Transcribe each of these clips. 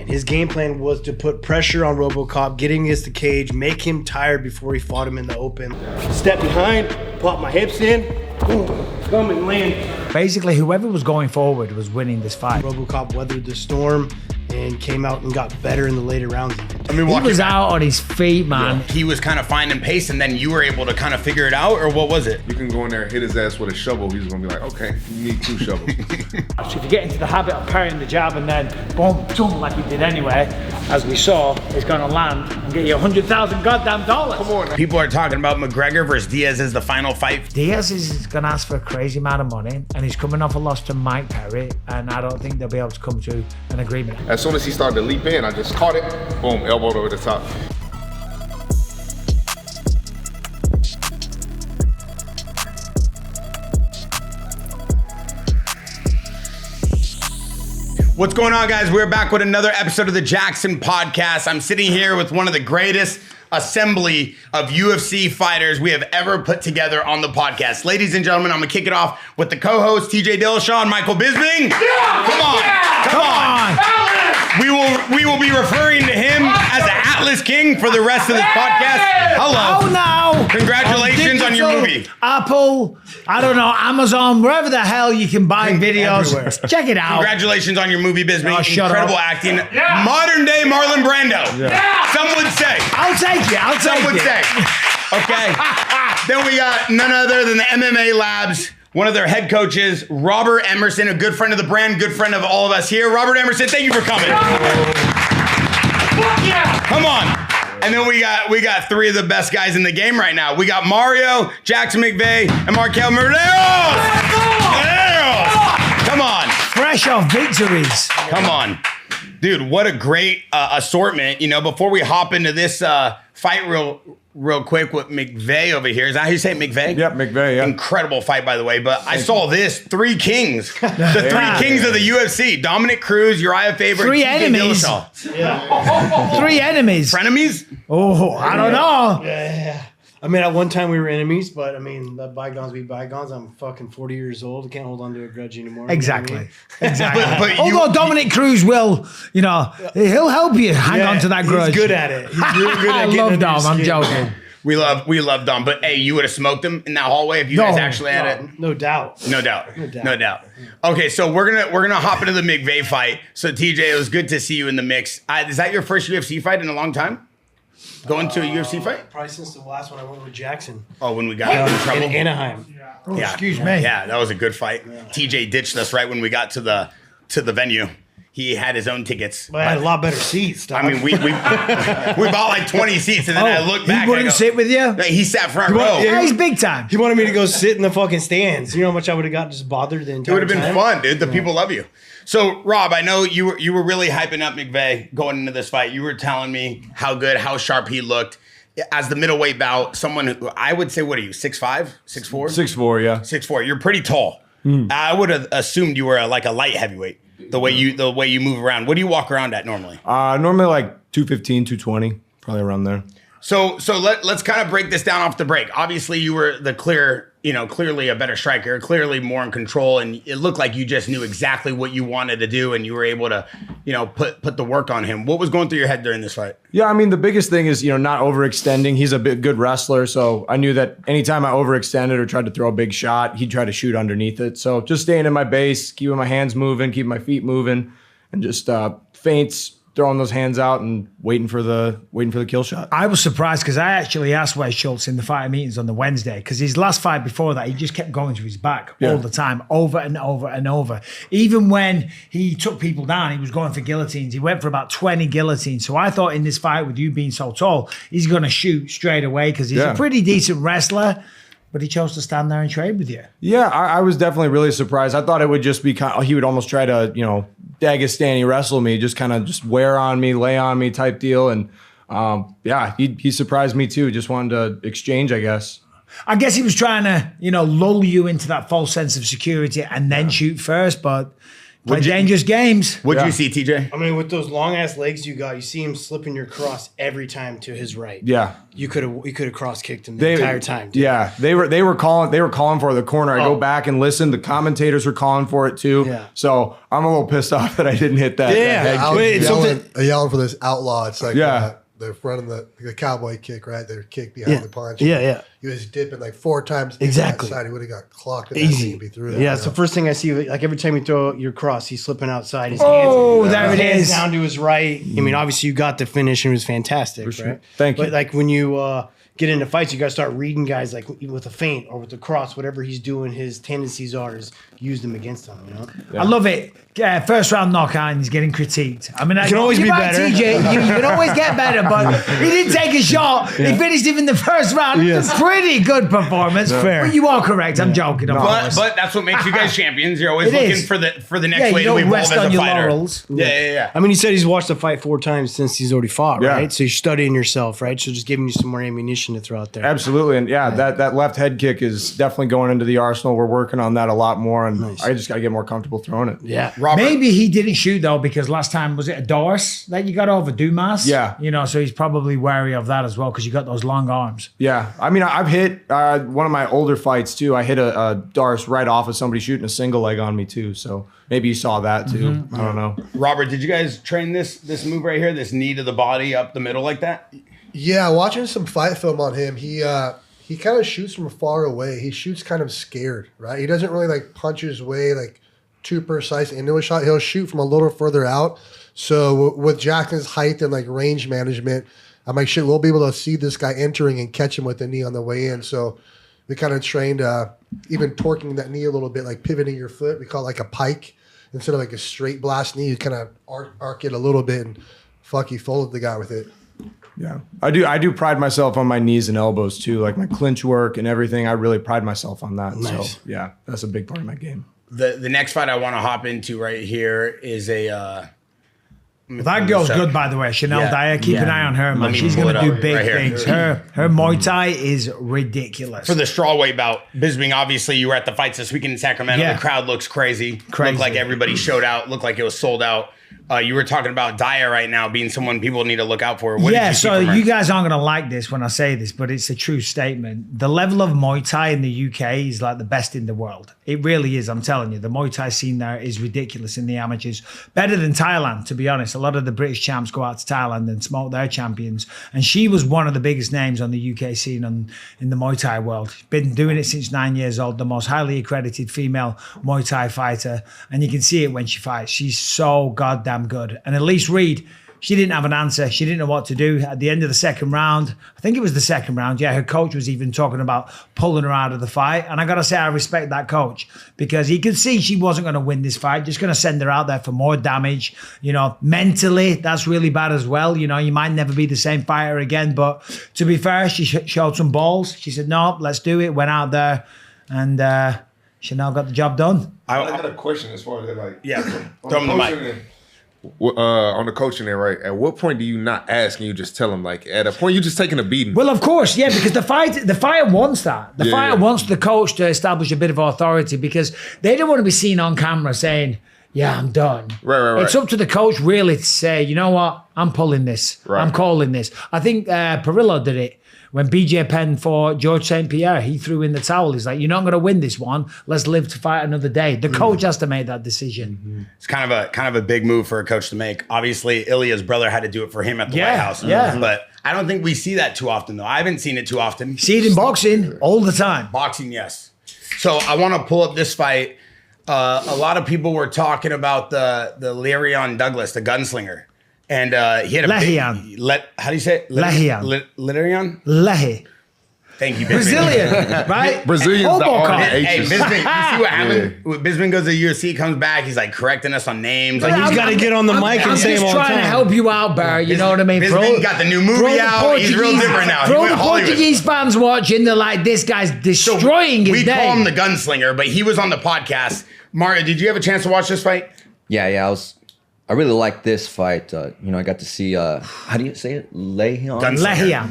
plan. His game plan was to put pressure on RoboCop, get him against the cage, make him tired before he fought him in the open. Step behind, pop my hips in, boom, come and land. Basically, whoever was going forward was winning this fight. RoboCop weathered the storm and came out and got better in the later rounds. I mean, He was out on his feet, man. He was kind of finding pace, and then you were able to kind of figure it out, or what was it? You can go in there and hit his ass with a shovel. He's gonna be like, okay, you need 2 shovels. So if you get into the habit of parrying the jab and then boom, boom, like he did anyway, as we saw, he's going to land and get you $100,000 goddamn dollars. Come on. People are talking about McGregor versus Diaz as the final fight. Diaz is going to ask for a crazy amount of money, and he's coming off a loss to Mike Perry, and I don't think they'll be able to come to an agreement. As soon as he started to leap in, I just caught it, boom, elbowed over the top. What's going on, guys? We're back with another episode of the Jaxxon podcast. I'm sitting here with one of the greatest assembly of UFC fighters we have ever put together on the podcast. Ladies and gentlemen, I'm gonna kick it off with the co-host TJ Dillashaw and Michael Bisping. Yeah! Come on, Yeah! come on. We will be referring to him as the Atlas King for the rest of this podcast. Hello. Oh no! Congratulations on your movie. Apple, I don't know, Amazon, wherever the hell you can buy videos. Everywhere. Check it out. Congratulations on your movie, Bisping. Oh, shut Incredible up. acting. Modern day Marlon Brando. Yeah. Some would say. I'll take it. I'll Some take would it. say. Okay. Then we got none other than the MMA Labs, one of their head coaches, Robert Emerson, a good friend of the brand, good friend of all of us here. Robert Emerson, thank you for coming. Come on. And then we got 3 of the best guys in the game right now. We got Mario, Jaxxon, McVey, and Marquel. Mederos! Come on. Fresh off victories. Come on. Dude, what a great assortment. You know, before we hop into this fight real quick with McVey over here. Is that how you say it, McVey? Yep, McVey, yeah. Incredible fight, by the way. But I saw this, 3 kings. The 3 kings of the UFC. Dominic Cruz, Uriah Faber, 3 and TJ enemies. Dillashaw. 3 enemies. Frenemies? Oh, I don't know. Yeah. I mean, at one time we were enemies, but I mean, let bygones be bygones. I'm fucking 40 years old. I can't hold on to a grudge anymore. Exactly. You know what Exactly. But Although Dominic Cruz will, you know, he'll help you hang on to that grudge. He's good at it. He's really good at I getting love under your Dom. I'm skin. joking. We love Dom. But hey, you would have smoked him in that hallway if you guys actually had it. No doubt. No doubt. Okay, so we're gonna hop into the McVey fight. So TJ, it was good to see you in the mix. Is that your first UFC fight in a long time? Going to a UFC fight? Probably since the last one I went with Jaxxon. Oh, when we got in trouble. In Anaheim. Oh, Yeah. excuse me. Yeah, that was a good fight. Yeah. TJ ditched us right when we got to the venue. He had his own tickets. But I had a lot better seats, dog. I mean, we bought like 20 seats, and then I looked back. He wouldn't sit with you? He sat front row. Yeah, he's big time. He wanted me to go sit in the fucking stands. You know how much I would have got just bothered the It entire would have been time? fun, dude. The people love you. So, Rob, I know you were really hyping up McVey going into this fight. You were telling me how good, how sharp he looked. As the middleweight bout, someone who I would say, what are you, 6'5", 6'4"? 6'4", yeah. 6'4". You're pretty tall. I would have assumed you were like a light heavyweight. The way you move around. What do you walk around at normally? Normally like 215, 220, probably around there. So let's kind of break this down off the break. Obviously, you were the clearly a better striker, clearly more in control, and it looked like you just knew exactly what you wanted to do, and you were able to, put the work on him. What was going through your head during this fight? Yeah, I mean, the biggest thing is, not overextending. He's a good wrestler, so I knew that anytime I overextended or tried to throw a big shot, he'd try to shoot underneath it. So just staying in my base, keeping my hands moving, keeping my feet moving, and just feints, throwing those hands out and waiting for the kill shot. I was surprised because I actually asked Wes Schultz in the fighter meetings on the Wednesday, because his last fight before that, he just kept going to his back all the time, over and over and over. Even when he took people down, he was going for guillotines. He went for about 20 guillotines. So I thought in this fight, with you being so tall, he's going to shoot straight away because he's a pretty decent wrestler. But he chose to stand there and trade with you. Yeah, I was definitely really surprised. I thought it would just be he would almost try to, Dagestani wrestle me, just kind of just wear on me, lay on me type deal. And he surprised me too. Just wanted to exchange, I guess. I guess he was trying to, lull you into that false sense of security and then shoot first. But, Play dangerous games. What'd you see, TJ? I mean, with those long ass legs you got, you see him slipping your cross every time to his right. Yeah. You could have cross kicked him the entire time. Dude. Yeah, they were calling for the corner. I go back and listen. The commentators were calling for it too. Yeah. So I'm a little pissed off that I didn't hit that. Yelling for this outlaw. It's like they're running the cowboy kick, right? They're kick behind the punch. Yeah. He was dipping like 4 times. Exactly. Side. He would have got clocked. Easy. And be through Yeah. It's the first thing I see. Like every time you throw your cross, he's slipping outside. His there it hands is. down to his right. I mean, obviously you got the finish and it was fantastic, right? Thank you. But like when you get into fights, you got to start reading guys like with a feint or with the cross, whatever he's doing. His tendencies are is use them against him. You know. I love it. First round knockout and he's getting critiqued. I mean, can always be better. TJ, you can always get better, but he didn't take a shot. He finished him in the first round. Yes. Pretty good performance. Fair. But you are correct. I'm joking. But that's what makes you guys champions. You're always looking for the next way to evolve rest as on a your fighter. laurels. Yeah. I mean, he said he's watched the fight 4 times since he's already fought, Yeah. right? So you're studying yourself, right? So just giving you some more ammunition to throw out there. Absolutely, and that left head kick is definitely going into the arsenal. We're working on that a lot more, and I just got to get more comfortable throwing it. Yeah. Robert, Maybe he didn't shoot though, because last time was it a Doris that you got over Dumas? Yeah. So he's probably wary of that as well because you got those long arms. Yeah, I mean, I've hit one of my older fights too. I hit a Darce right off of somebody shooting a single leg on me too. So maybe you saw that too. I don't know. Robert, did you guys train this move right here? This knee to the body up the middle like that? Yeah, watching some fight film on him, he kind of shoots from far away. He shoots kind of scared, right? He doesn't really like punch his way like too precise into a shot. He'll shoot from a little further out. So with Jackson's height and like range management, I'm like, shit, we'll be able to see this guy entering and catch him with the knee on the way in. So we kind of trained even torquing that knee a little bit, like pivoting your foot. We call it like a pike instead of like a straight blast knee. You kind of arc it a little bit and he folded the guy with it. Yeah, I do pride myself on my knees and elbows too, like my clinch work and everything. I really pride myself on that. Nice. So yeah, that's a big part of my game. The next fight I want to hop into right here is a. That girl's good, by the way. Chanel Dyer. Keep an eye on her, man. me She's pull going to it do up big right here. things. Her Muay Thai is ridiculous. For the strawweight bout, Bisping, obviously you were at the fights this weekend in Sacramento. Yeah. The crowd looks crazy. Crazy. Looked like everybody showed out. Looked like it was sold out. You were talking about Dyer right now being someone people need to look out for. What did you see so from her? you guys aren't going to like this when I say this, but it's a true statement. The level of Muay Thai in the UK is like the best in the world. It really is, I'm telling you. The Muay Thai scene there is ridiculous in the amateurs. Better than Thailand, to be honest. A lot of the British champs go out to Thailand and smoke their champions. And she was one of the biggest names on the UK scene in the Muay Thai world. Been doing it since 9 years old, the most highly accredited female Muay Thai fighter. And you can see it when she fights. She's so goddamn good. And Elise Reed, she didn't have an answer. She didn't know what to do. At the end of the second round, I think it was the second round, her coach was even talking about pulling her out of the fight. And I got to say, I respect that coach because he could see she wasn't going to win this fight, just going to send her out there for more damage. Mentally, that's really bad as well. You might never be the same fighter again. But to be fair, she showed some balls. She said, no, let's do it. Went out there and Chanel got the job done. I got a question as far as that, like, throw him the mic. On the coaching end, right? At what point do you not ask and you just tell them? Like, at a point, you're just taking a beating. Well, of course, yeah, because the fighter wants that. The fighter wants the coach to establish a bit of authority because they don't want to be seen on camera saying, yeah, I'm done. Right. It's up to the coach really to say, you know what, I'm pulling this. Right. I'm calling this. I think Perillo did it. When BJ Penn fought George St. Pierre, he threw in the towel. He's like, you're not going to win this one. Let's live to fight another day. The coach has to make that decision. It's kind of a big move for a coach to make. Obviously, Ilya's brother had to do it for him at the White House. Yeah. But I don't think we see that too often, though. I haven't seen it too often. See it in boxing all the time. Boxing, yes. So I want to pull up this fight. A lot of people were talking about the Lerion Douglas, the gunslinger. And he had a Lehian. How do you say it? Lehian. Lerion? Lehi. Thank you, Bisping. Brazilian, right? Brazilians the Hobo army cop. Hey, H's. Bisping, you see what happened? When Bisping goes to UFC, comes back, he's like correcting us on names. Like, He's got to get on the mic and say them all I'm just the trying to time. help you out, Barry. You know what I mean? Bisping got the new movie out. He's real different now. He For went the Hollywood. Portuguese fans watching, they're like, this guy's destroying his We day. call him the gunslinger, but he was on the podcast. Mario, did you have a chance to watch this fight? Yeah, I really like this fight. I got to see, how do you say it? Lehian?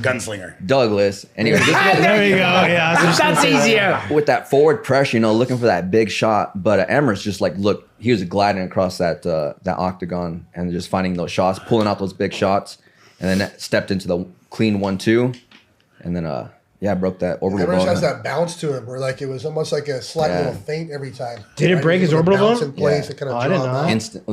Gunslinger. Douglas. Anyway, There you go. Yeah, That's easier. with that forward pressure, looking for that big shot. But Emmer's just like, look, he was gliding across that octagon and just finding those shots, pulling out those big shots, and then stepped into the clean 1-2, and then broke that orbital Mederos bone. has that bounce to him where like it was almost like a slight little feint every time. Did it break his orbital bounce bone? in place Yeah. and kind of I didn't draw know. him out. Instant.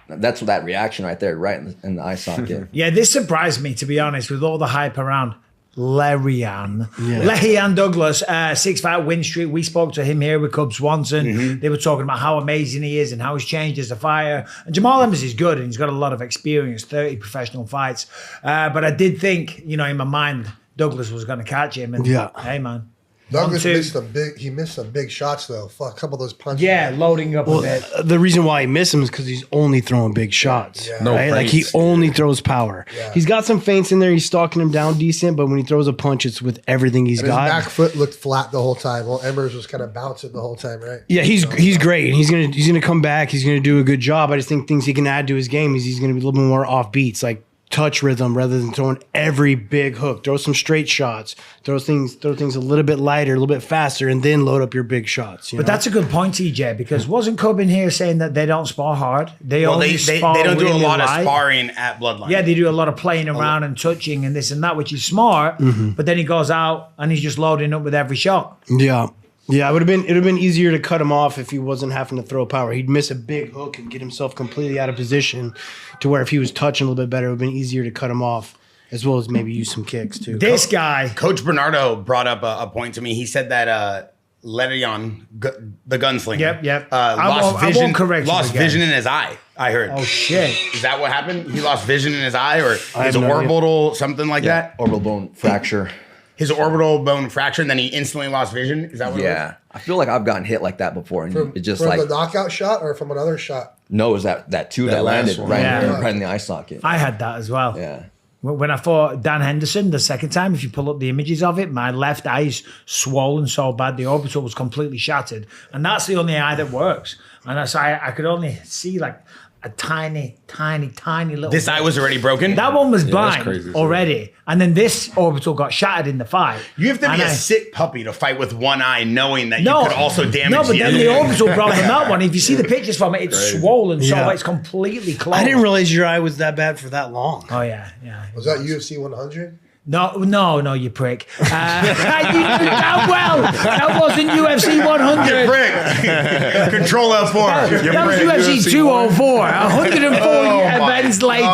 That's that reaction right there, right in the eye socket. Yeah, this surprised me, to be honest, with all the hype around Lehian Douglas, 6-fight win streak. We spoke to him here with Cub Swanson. They were talking about how amazing he is and how he's changed as a fighter. And Jamal Emmers is good and he's got a lot of experience, 30 professional fights. But I did think, in my mind, Douglas was going to catch him. And hey, man. Douglas 1-2. missed some big shots though. Fuck, a couple of those punches. Yeah, loading up a bit. The reason why he missed him is because he's only throwing big shots. Yeah. No Right? Like he feints. only throws power. Yeah. He's got some feints in there. He's stalking him down decent, but when he throws a punch, it's with everything he's And his got. back foot looked flat the whole time. Well, Emmers was kind of bouncing the whole time, right? Yeah, he's great. He's gonna come back. He's gonna do a good job. I just think things he can add to his game is he's gonna be a little bit more off beats, like touch rhythm rather than throwing every big hook. Throw some straight shots. Throw things a little bit lighter, a little bit faster, and then load up your big shots. But that's a good point, TJ, because wasn't Cub in here saying that they don't spar hard? They Well, only they spar don't do a really lot of light. sparring at Bloodline. Yeah, they do a lot of playing around and touching and this and that, which is smart. But then he goes out and he's just loading up with every shot. Yeah. Yeah, it'd have been easier to cut him off if he wasn't having to throw power. He'd miss a big hook and get himself completely out of position to where if he was touching a little bit better, it would have been easier to cut him off, as well as maybe use some kicks too. This guy, Coach Bernardo brought up a point to me. He said that Lehian, the gunslinger, Yep. lost I vision. won't correct you Lost again. vision in his eye. I heard. oh shit. Is that what happened? He lost vision in his eye, or have his no idea. orbital, something like that. Orbital bone fracture. His orbital bone fracture, and then he instantly lost vision. Is that what? It Yeah. I feel like I've gotten hit like that before, and From, it just from like the knockout shot or from another shot? no, it was that two that last landed one. right, Yeah. right in the eye socket. I had that as well. Yeah. When I fought Dan Henderson the second time, if you pull up the images of it, my left eye is swollen so bad the orbital was completely shattered. And that's the only eye that works. And I could only see like a tiny little. This eye was already broken. That one was that's blind crazy. already. And then this orbital got shattered in the fight. You have to be And a sick puppy to fight with one eye, knowing that you could also damage No, but the then other. the orbital broke on that one. If you see the pictures from it, it's swollen, so Yeah. it's completely closed. I didn't realize your eye was that bad for that long. Oh yeah. Was that UFC 100? No, you prick. You knew damn well that wasn't UFC 100. Prick. Control L4. You That was prick. UFC 204. 104 events later.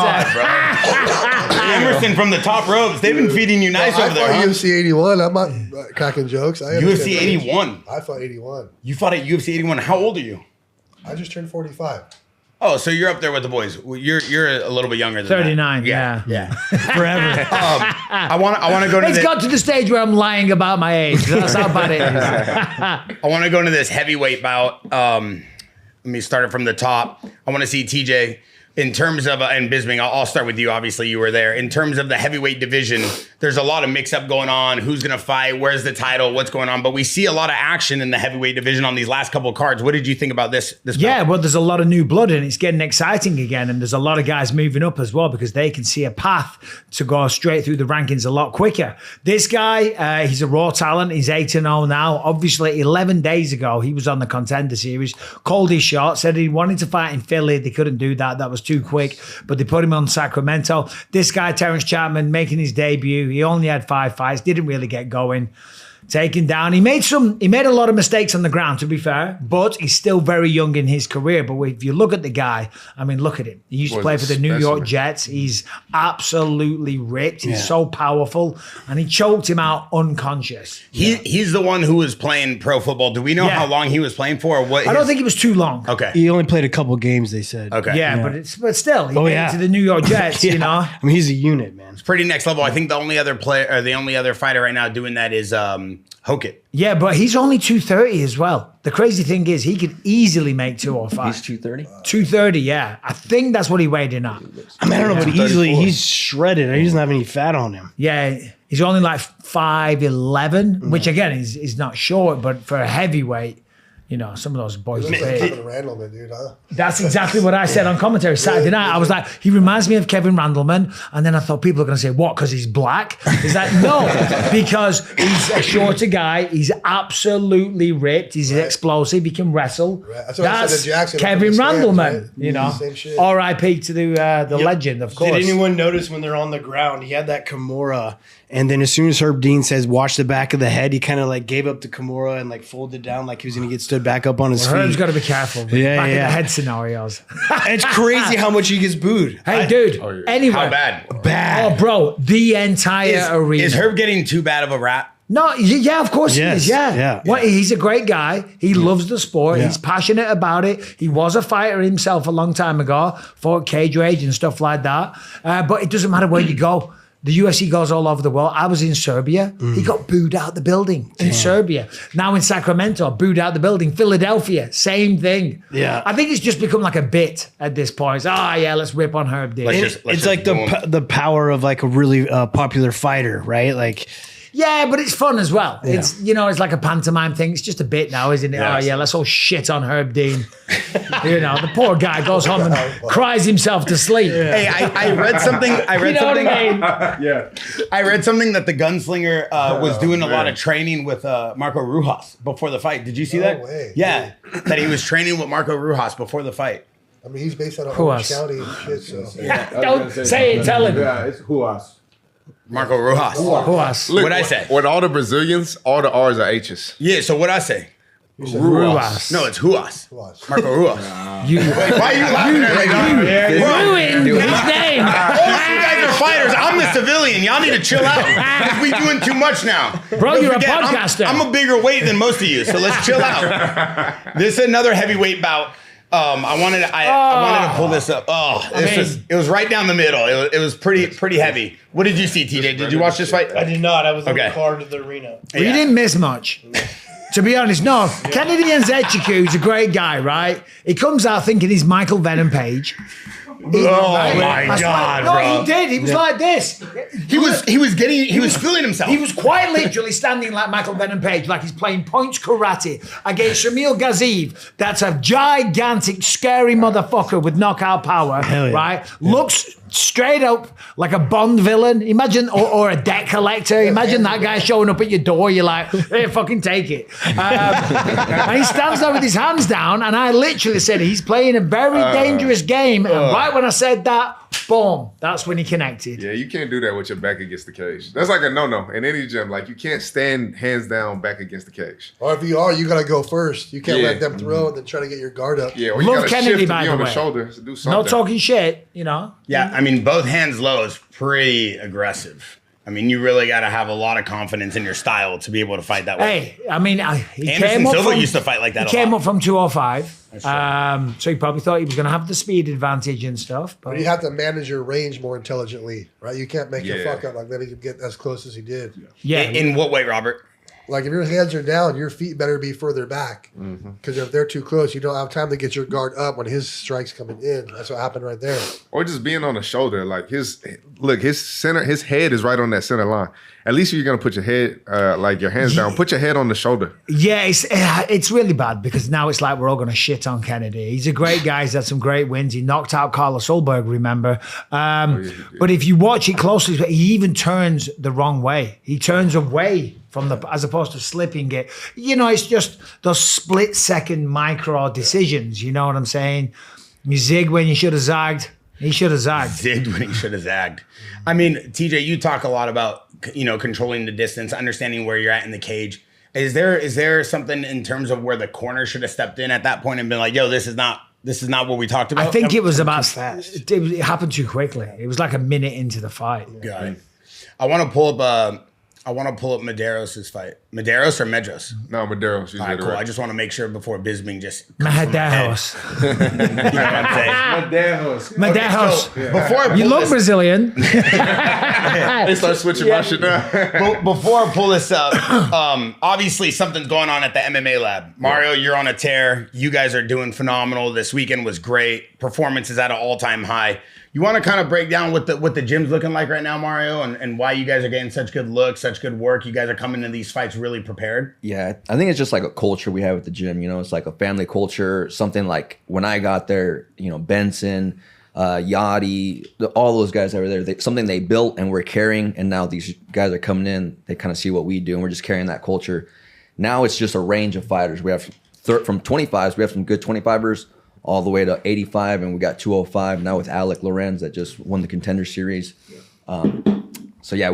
Emerson from the top ropes. They've been feeding you nice I over there. fought Huh? UFC 81. I'm not cracking jokes. I understand UFC that. 81. I fought 81. You fought at UFC 81. How old are you? I just turned 45. Oh, so you're up there with the boys. You're a little bit younger than 39, that. yeah. Forever. I want to go to It's the, got to the stage where I'm lying about my age. That's how bad it is. I want to go into this heavyweight bout. Let me start it from the top. I want to see TJ in terms of and Bisping. I'll start with you. Obviously, you were there. In terms of the heavyweight division, there's a lot of mix-up going on. Who's going to fight? Where's the title? What's going on? But we see a lot of action in the heavyweight division on these last couple of cards. What did you think about this? Yeah, bout? well, there's a lot of new blood and it's getting exciting again. And there's a lot of guys moving up as well because they can see a path to go straight through the rankings a lot quicker. This guy, he's a raw talent. He's 8-0 now. Obviously, 11 days ago, he was on the Contender Series, called his shot, said he wanted to fight in Philly. They couldn't do that. That was too quick, but they put him on Sacramento. This guy, Terrence Chapman, making his debut. He only had 5 fights, didn't really get going. Taken down. He made a lot of mistakes on the ground, to be fair, but he's still very young in his career. But if you look at the guy, I mean, look at him. He used to play for the New York Jets. He's absolutely ripped. He's so powerful, and he choked him out unconscious. He's the one who was playing pro football. Do we know how long he was playing for? Or what? I don't think it was too long. Okay. He only played a couple games, they said. Okay. Yeah, but still, he made it to the New York Jets. Yeah. You know. I mean, he's a unit, man. Pretty next level. I think the only other player, or the only other fighter right now doing that is Hokit. Yeah, but he's only 230 as well. The crazy thing is, he could easily make 205. He's 230. 230, yeah. I think that's what he weighed in at. I mean, I don't know, but easily he's shredded. He doesn't have any fat on him. Yeah, he's only like 5'11", which again is not short, but for a heavyweight, You know, some of those boys. Looks like Kevin Randleman, dude, huh? That's exactly what I said on commentary Saturday night. I was like, he reminds me of Kevin Randleman. And then I thought people are going to say, what, because he's black? He's like, no, because he's a shorter guy. He's absolutely ripped. He's explosive. He can wrestle. Right. That's what I said to Jaxxon Kevin Randleman, right? you know. Same shit. R.I.P. to the legend, of course. Did anyone notice when they're on the ground, he had that Kimura, and then as soon as Herb Dean says, watch the back of the head, he kind of like gave up the Kimura and like folded down like he was going to get stood back up on his feet. Herb's got to be careful. Back in the head scenarios. It's crazy how much he gets booed. Hey, dude. Anyway. How bad? Bad. Oh, bro. The entire arena. Is Herb getting too bad of a rap? No, yeah, of course Yes, he is. Yeah. yeah. Well, he's a great guy. He loves the sport. Yeah. He's passionate about it. He was a fighter himself a long time ago, fought cage rage and stuff like that. But it doesn't matter where you go. The UFC goes all over the world. I was in Serbia. He got booed out of the building in Serbia. Now in Sacramento, booed out the building. Philadelphia, same thing. Yeah. I think it's just become like a bit at this point. Let's rip on Herb Dean. It's like the power of like a really popular fighter, right? Like, Yeah, but it's fun as well. It's it's like a pantomime thing. It's just a bit now, isn't it? Yes. Oh yeah, let's all shit on Herb Dean. The poor guy goes home and cries himself to sleep. Hey, I read something. I read You know something. what I mean? Yeah. I read something that the gunslinger was doing a lot of training with Marco Rujas before the fight. Did you see that? way. Yeah, that he was training with Marco Rujas before the fight. I mean, he's based out of Who Orange else? County and shit, so. Don't say it, tell him. Yeah, it's Huas. Marco Rujas. Who else? Look, What'd I say? With all the Brazilians, all the R's are H's. Yeah. So what'd I say? Ruas. No, it's Rujas. Ruas. Marco Rujas. You Why are you laughing at me? ruined his name. Both you guys are fighters. I'm the civilian. Y'all need to chill out. 'Cause we doing too much now. Bro, Don't you're a forget, podcaster. I'm a bigger weight than most of you, so let's chill out. This is another heavyweight bout. I wanted to pull this up. It was right down the middle. It was pretty heavy. What did you see, TJ? Did you watch this fight? I did not. I was in Okay. the car to the arena. Well, you didn't miss much. To be honest, no. Kennedy Nzechukwu is a great guy, right? He comes out thinking he's Michael Venom Page. Oh my God, no, bro. he did. He was like this. He was feeling himself. He was quite literally standing like Michael Venom Page, like he's playing points karate against Shamil Gaziev. That's a gigantic, scary motherfucker with knockout power, Hell yeah. right? Looks straight up like a Bond villain. Imagine, or a debt collector. Imagine that guy showing up at your door. You're like, hey, fucking take it. And he stands there with his hands down, and I literally said he's playing a very dangerous game. And right when I said that, boom, that's when he connected. Yeah, you can't do that with your back against the cage. That's like a no-no in any gym. Like, you can't stand hands down back against the cage. Or if you are, you got to go first. You can't Yeah. let them throw and then try to get your guard up. Yeah, or you Love gotta Kennedy, shift to by be the on the way. shoulder to do something. No talking shit, Yeah, I mean, both hands low is pretty aggressive. I mean, you really got to have a lot of confidence in your style to be able to fight that way. Hey, I mean, he Anderson came up Silva from, used to fight like that He a came lot. up from 205, so he probably thought he was going to have the speed advantage and stuff. But But you have to manage your range more intelligently, right? You can't make your Yeah. fuck up like letting him get as close as he did. yeah, In what way, Robert? Like if your hands are down, your feet better be further back. Because if they're too close, you don't have time to get your guard up when his strike's coming in. That's what happened right there. Or just being on the shoulder. Like, his head is right on that center line. At least if you're gonna put your head, like your hands down, put your head on the shoulder. yeah, it's really bad because now it's like we're all going to shit on Kennedy. He's a great guy. He's had some great wins. He knocked out Carlos Solberg, remember? But if you watch it closely, he even turns the wrong way. He turns away from as opposed to slipping it. It's just those split-second micro decisions. You know what I'm saying? You zig when you should have zagged. He should have zagged. Zigged when he should have zagged. I mean, TJ, you talk a lot about, controlling the distance, understanding where you're at in the cage. Is there something in terms of where the corner should have stepped in at that point and been like, yo, this is not what we talked about? I think it was about fast. it happened too quickly. It was like a minute into the fight. Got it. I want to pull up Mederos' fight. Mederos or Medros? No, Mederos. All right, cool. I just want to make sure before Bisping just Mederos. You know what I'm saying? Mederos. Before I pull You look this, Brazilian. They start switching my shit now. before I pull this up, obviously something's going on at the MMA lab. Mario, you're on a tear. You guys are doing phenomenal. This weekend was great. Performance is at an all-time high. You want to kind of break down what the gym's looking like right now, Mario, and why you guys are getting such good looks, such good work. You guys are coming into these fights really prepared. Yeah, I think it's just like a culture we have at the gym. You know, it's like a family culture. Something like when I got there, you know, Benson, Yachty, all those guys that were there, something they built and we're carrying. And now these guys are coming in. They kind of see what we do, and we're just carrying that culture. Now it's just a range of fighters. We have from 25s. We have some good 25ers. All the way to 85, and we got 205 now with Alec Lorenz that just won the Contender Series. So yeah,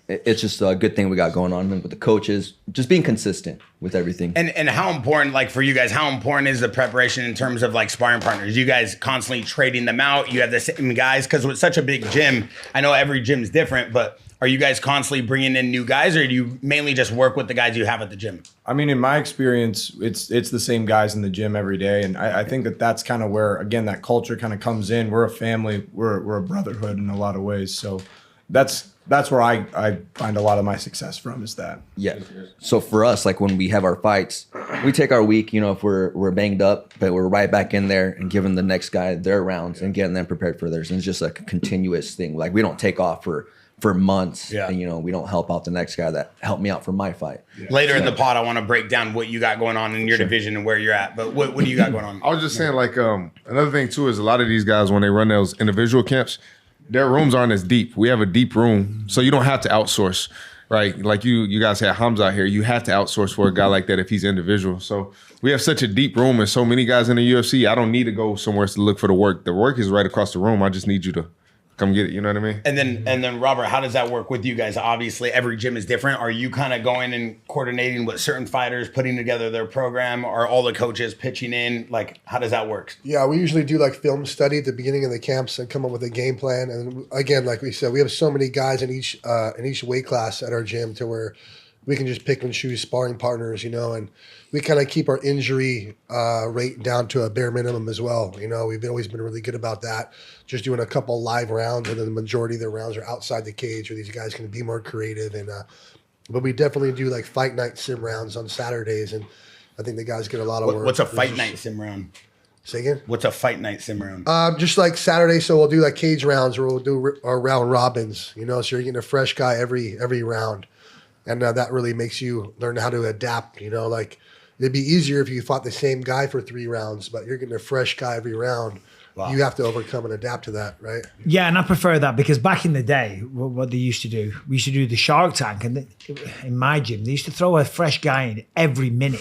it's just a good thing we got going on with the coaches, just being consistent with everything. And how important, like for you guys, how important is the preparation in terms of like sparring partners? You guys constantly trading them out? You have the same guys? Because with such a big gym, I know every gym is different, but are you guys constantly bringing in new guys, or do you mainly just work with the guys you have at the gym? I mean, in my experience, it's the same guys in the gym every day, and I think that's kind of where, again, that culture kind of comes in. We're a family, we're a brotherhood in a lot of ways. So that's where I find a lot of my success from, is that. Yeah. So for us, like when we have our fights, we take our week, you know, if we're banged up, but we're right back in there and giving the next guy their rounds and getting them prepared for theirs. And it's just like a continuous thing. Like we don't take off for months, and you know, we don't help out the next guy that helped me out for my fight. Later in the pod, I want to break down what you got going on in your division and where you're at. But what do you got going on? I was just saying, like, another thing too is a lot of these guys, when they run those individual camps, their rooms aren't as deep. We have a deep room, so you don't have to outsource, right? Like you guys had Hamza out here. You have to outsource for a guy like that if he's individual. So we have such a deep room and so many guys in the UFC. I don't need to go somewhere to look for the work. The work is right across the room. I just need you to come get it. You know what I mean? And then Robert, how does that work with you guys? Obviously, every gym is different. Are you kind of going and coordinating with certain fighters, putting together their program? Are all the coaches pitching in? Like, how does that work? Yeah, we usually do like film study at the beginning of the camps and come up with a game plan. And again, like we said, we have so many guys in each weight class at our gym to where we can just pick and choose sparring partners, you know, and we kind of keep our injury rate down to a bare minimum as well. You know, we've always been really good about that. Just doing a couple live rounds, and then the majority of the rounds are outside the cage, where these guys can be more creative. And but we definitely do like fight night sim rounds on Saturdays, and I think the guys get a lot of work. What's a fight night sim round? Say again? What's a fight night sim round? Just like Saturday, so we'll do like cage rounds, or we'll do our round robins. You know, so you're getting a fresh guy every round, and that really makes you learn how to adapt. You know, like it'd be easier if you fought the same guy for 3 rounds, but you're getting a fresh guy every round. Wow. You have to overcome and adapt to that, right? Yeah, and I prefer that because back in the day, what they used to do, we used to do the Shark Tank, and in my gym, they used to throw a fresh guy in every minute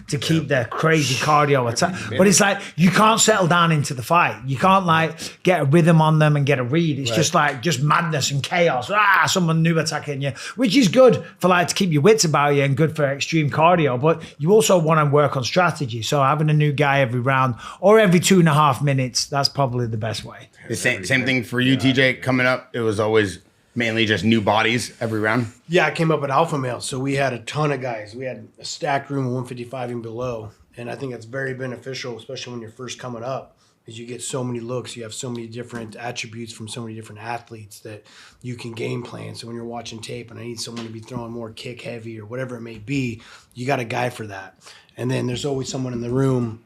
to keep their crazy cardio attack. But it's like, you can't settle down into the fight. You can't like get a rhythm on them and get a read. It's just like, just madness and chaos. Someone new attacking you, which is good for like to keep your wits about you and good for extreme cardio. But you also want to work on strategy. So having a new guy every round or every 2.5 minutes, that's probably the best way. The same thing for you, TJ, coming up. It was always mainly just new bodies every round. Yeah, I came up at Alpha Male, so we had a ton of guys. We had a stacked room of 155 and below, and I think that's very beneficial, especially when you're first coming up, because you get so many looks. You have so many different attributes from so many different athletes that you can game plan. So when you're watching tape and I need someone to be throwing more kick heavy or whatever it may be, you got a guy for that. And then there's always someone in the room.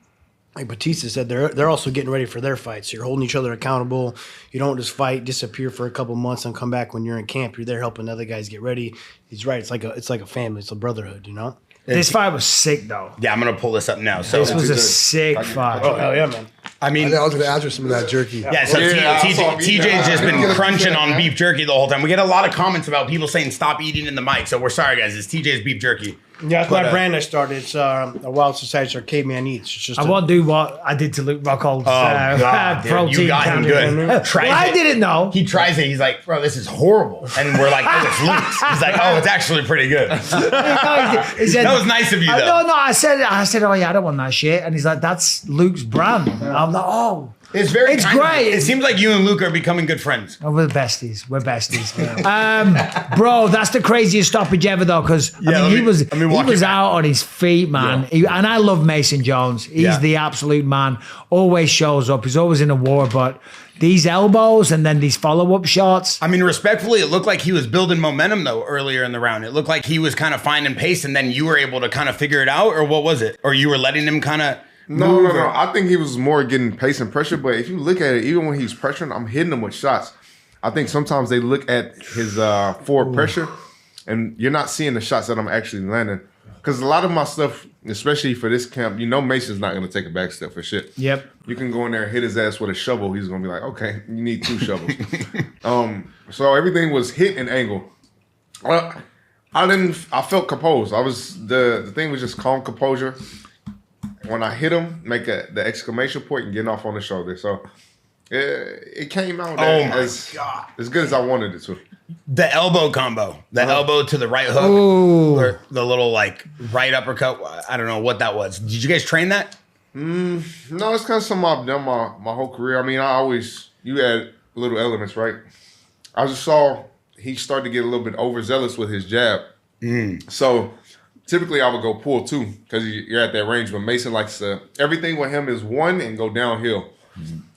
Like Bautista said, they're also getting ready for their fights. So you're holding each other accountable. You don't just fight, disappear for a couple months, and come back when you're in camp. You're there helping other guys get ready. He's right. It's like a family. It's a brotherhood, you know. This fight was sick, though. Yeah, I'm gonna pull this up now. So this was a sick fight. Oh hell yeah, man! I mean, I was going to ask for some of that jerky. Yeah, so TJ's just been crunching on beef jerky the whole time. We get a lot of comments about people saying stop eating in the mic. So we're sorry, guys. It's TJ's beef jerky. Yeah, that's my brand I started. It's a Wild Society Arcade Man Eats. It's just I won't do what I did to Luke Rockhold's protein. You got him good. I didn't know. He tries it. He's like, bro, this is horrible. And we're like, oh, it's Luke's. He's like, oh, it's actually pretty good. He said, that was nice of you, though. No, I said, oh yeah, I don't want that shit. And he's like, that's Luke's brand. And I'm like, oh. It's great. It seems like you and Luke are becoming good friends. Oh, we're besties. Bro, that's the craziest stoppage ever, though, because he was out on his feet, man. Yeah. And I love Mason Jones. He's the absolute man. Always shows up. He's always in a war, but these elbows and then these follow-up shots. I mean, respectfully, it looked like he was building momentum, though, earlier in the round. It looked like he was kind of finding pace, and then you were able to kind of figure it out, or what was it? Or you were letting him kind of No. I think he was more getting pace and pressure. But if you look at it, even when he's pressuring, I'm hitting him with shots. I think sometimes they look at his forward pressure, and you're not seeing the shots that I'm actually landing. Because a lot of my stuff, especially for this camp, Mason's not going to take a back step for shit. Yep. You can go in there and hit his ass with a shovel. He's going to be like, okay, you need 2 shovels. So everything was hit and angle. I felt composed. The thing was just calm composure. When I hit him, make the exclamation point and getting off on the shoulder. So it came out as good as I wanted it to. The elbow combo, elbow to the right hook, or the little like right uppercut. I don't know what that was. Did you guys train that? No, it's kind of something I've done my whole career. I mean, you had little elements, right? I just saw he started to get a little bit overzealous with his jab. So typically I would go pull 2 because you're at that range. But Mason likes everything with him is 1 and go downhill.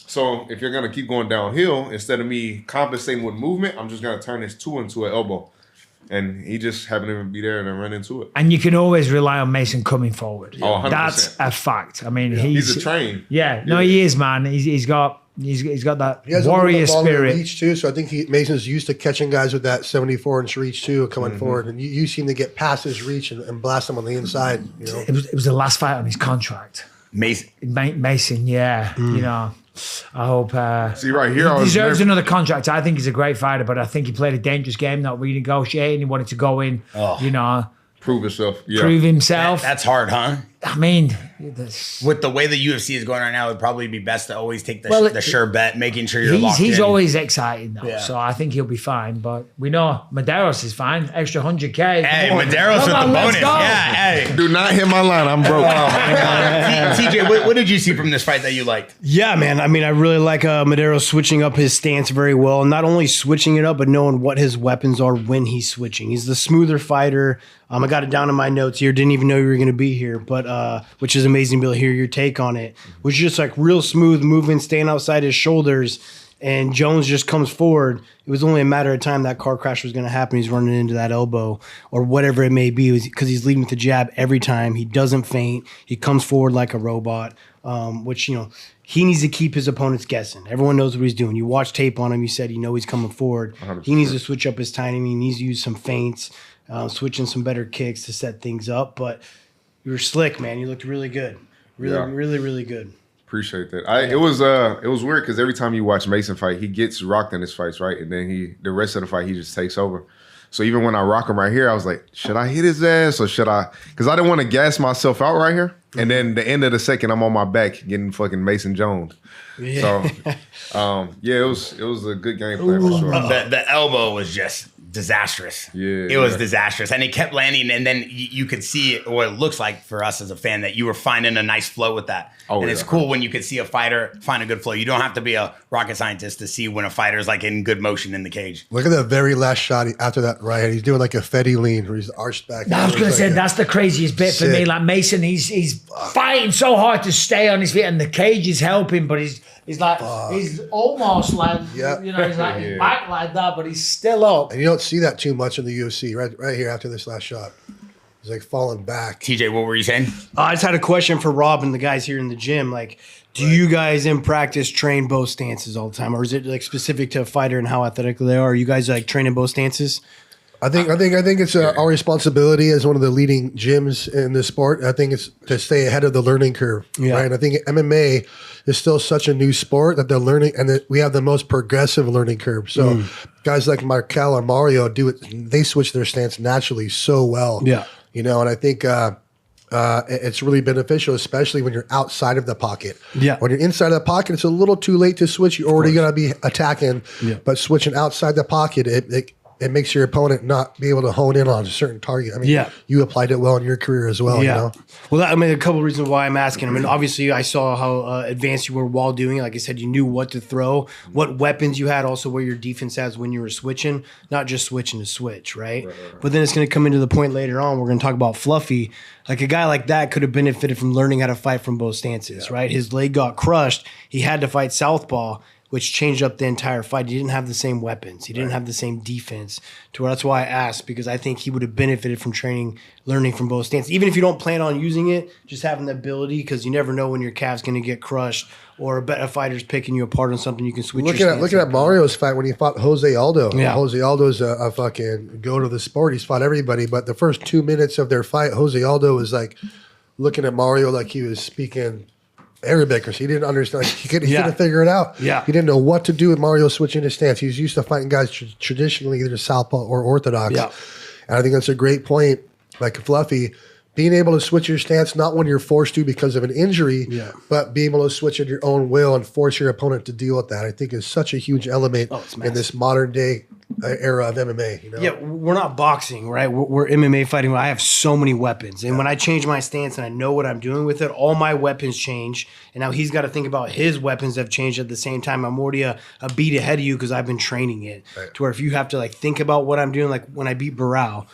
So if you're going to keep going downhill, instead of me compensating with movement, I'm just going to turn this 2 into an elbow. And he just happened to be there and then run into it. And you can always rely on Mason coming forward. Oh, 100%. That's a fact. I mean, he's a train. Yeah, no, he is, man. He's got that He has warrior a little bit longer spirit. reach too, so I think Mason's used to catching guys with that 74-inch reach too, coming forward. And you seem to get past his reach and blast them on the inside. It was the last fight on his contract. Mason. Yeah. I hope See right here, he deserves another contract. I think he's a great fighter, but I think he played a dangerous game, not renegotiating. He wanted to go in, prove himself. Yeah. prove himself. That's hard, huh? I mean, With the way the UFC is going right now, it'd probably be best to always take the sure bet, making sure you're locked in. He's always excited though, Yeah. so I think he'll be fine. But we know Mederos is fine. Extra 100K. Hey, Come on. Mederos Come with on, the let's bonus. go. Yeah, hey. Do not hit my line. I'm broke. TJ, what did you see from this fight that you liked? Yeah, man. I mean, I really like Mederos switching up his stance very well. Not only switching it up, but knowing what his weapons are when he's switching. He's the smoother fighter. I got it down in my notes here. Didn't even know you were going to be here, but which is amazing to be able to hear your take on it. Was just like real smooth movement, staying outside his shoulders, and Jones just comes forward. It was only a matter of time that car crash was going to happen. He's running into that elbow or whatever it may be, because he's leading with the jab every time. He doesn't faint. He comes forward like a robot, which, he needs to keep his opponents guessing. Everyone knows what he's doing. You watch tape on him. You said he's coming forward. 100%. He needs to switch up his timing. He needs to use some feints, switching some better kicks to set things up. But you were slick, man. You looked really good. Really good. Appreciate that. It was weird because every time you watch Mason fight, he gets rocked in his fights, right? And then the rest of the fight, he just takes over. So even when I rock him right here, I was like, should I hit his ass or should I? Because I didn't want to gas myself out right here. And then the end of the second, I'm on my back getting fucking Mason Jones. Yeah. So, it was a good game plan for sure. The elbow was just disastrous. Yeah, it was disastrous, and it kept landing. And then you could see what it looks like for us as a fan that you were finding a nice flow with that. And it's cool when you could see a fighter find a good flow. You don't have to be a rocket scientist to see when a fighter is like in good motion in the cage. Look at the very last shot after that right hand. He's doing like a Fetty lean where he's arched back. I was going to say that's the craziest bit for me. Like Mason, he's fighting so hard to stay on his feet, and the cage is helping, but he's like he's almost like he's like back like that, but he's still up. And you don't see that too much in the UFC. Right here after this last shot, he's like falling back. TJ, what were you saying? I just had a question for Rob and the guys here in the gym. Like, do you guys in practice train both stances all the time, or is it like specific to a fighter and how athletic they are? Are you guys like training both stances? I think it's our responsibility as one of the leading gyms in this sport. I think it's to stay ahead of the learning curve, right? And I think MMA is still such a new sport that they're learning, and that we have the most progressive learning curve. So guys like Marquel or Mario they switch their stance naturally so well. Yeah, and I think it's really beneficial, especially when you're outside of the pocket. Yeah, when you're inside of the pocket, it's a little too late to switch. You're already going to be attacking, but switching outside the pocket, it makes your opponent not be able to hone in on a certain target. I mean, you applied it well in your career as well. Yeah. Well, a couple of reasons why I'm asking. I mean, obviously, I saw how advanced you were while doing it. Like I said, you knew what to throw, what weapons you had, also where your defense has when you were switching, not just switching to switch, right? But then it's going to come into the point later on. We're going to talk about Fluffy. Like a guy like that could have benefited from learning how to fight from both stances, right? His leg got crushed. He had to fight southpaw, which changed up the entire fight. He didn't have the same weapons. He didn't have the same defense. That's why I asked, because I think he would have benefited from learning from both stances. Even if you don't plan on using it, just having the ability, because you never know when your calf's going to get crushed or a fighter's picking you apart on something. You can switch. Looking at Mario's fight when he fought Jose Aldo. Yeah. Jose Aldo's a fucking go to the sport. He's fought everybody, but the first 2 minutes of their fight, Jose Aldo was like looking at Mario like he was speaking Arabic, or so he didn't understand. Like, he couldn't figure it out. Yeah. He didn't know what to do with Mario switching his stance. He was used to fighting guys traditionally either southpaw or orthodox. Yeah. And I think that's a great point. Like Fluffy, being able to switch your stance, not when you're forced to because of an injury, but being able to switch at your own will and force your opponent to deal with that, I think is such a huge element in this modern day era of MMA. You know? Yeah, we're not boxing, right? We're MMA fighting. I have so many weapons. And when I change my stance and I know what I'm doing with it, all my weapons change. And now he's got to think about his weapons have changed at the same time. I'm already a beat ahead of you because I've been training it. Right. To where if you have to like think about what I'm doing, like when I beat Barao,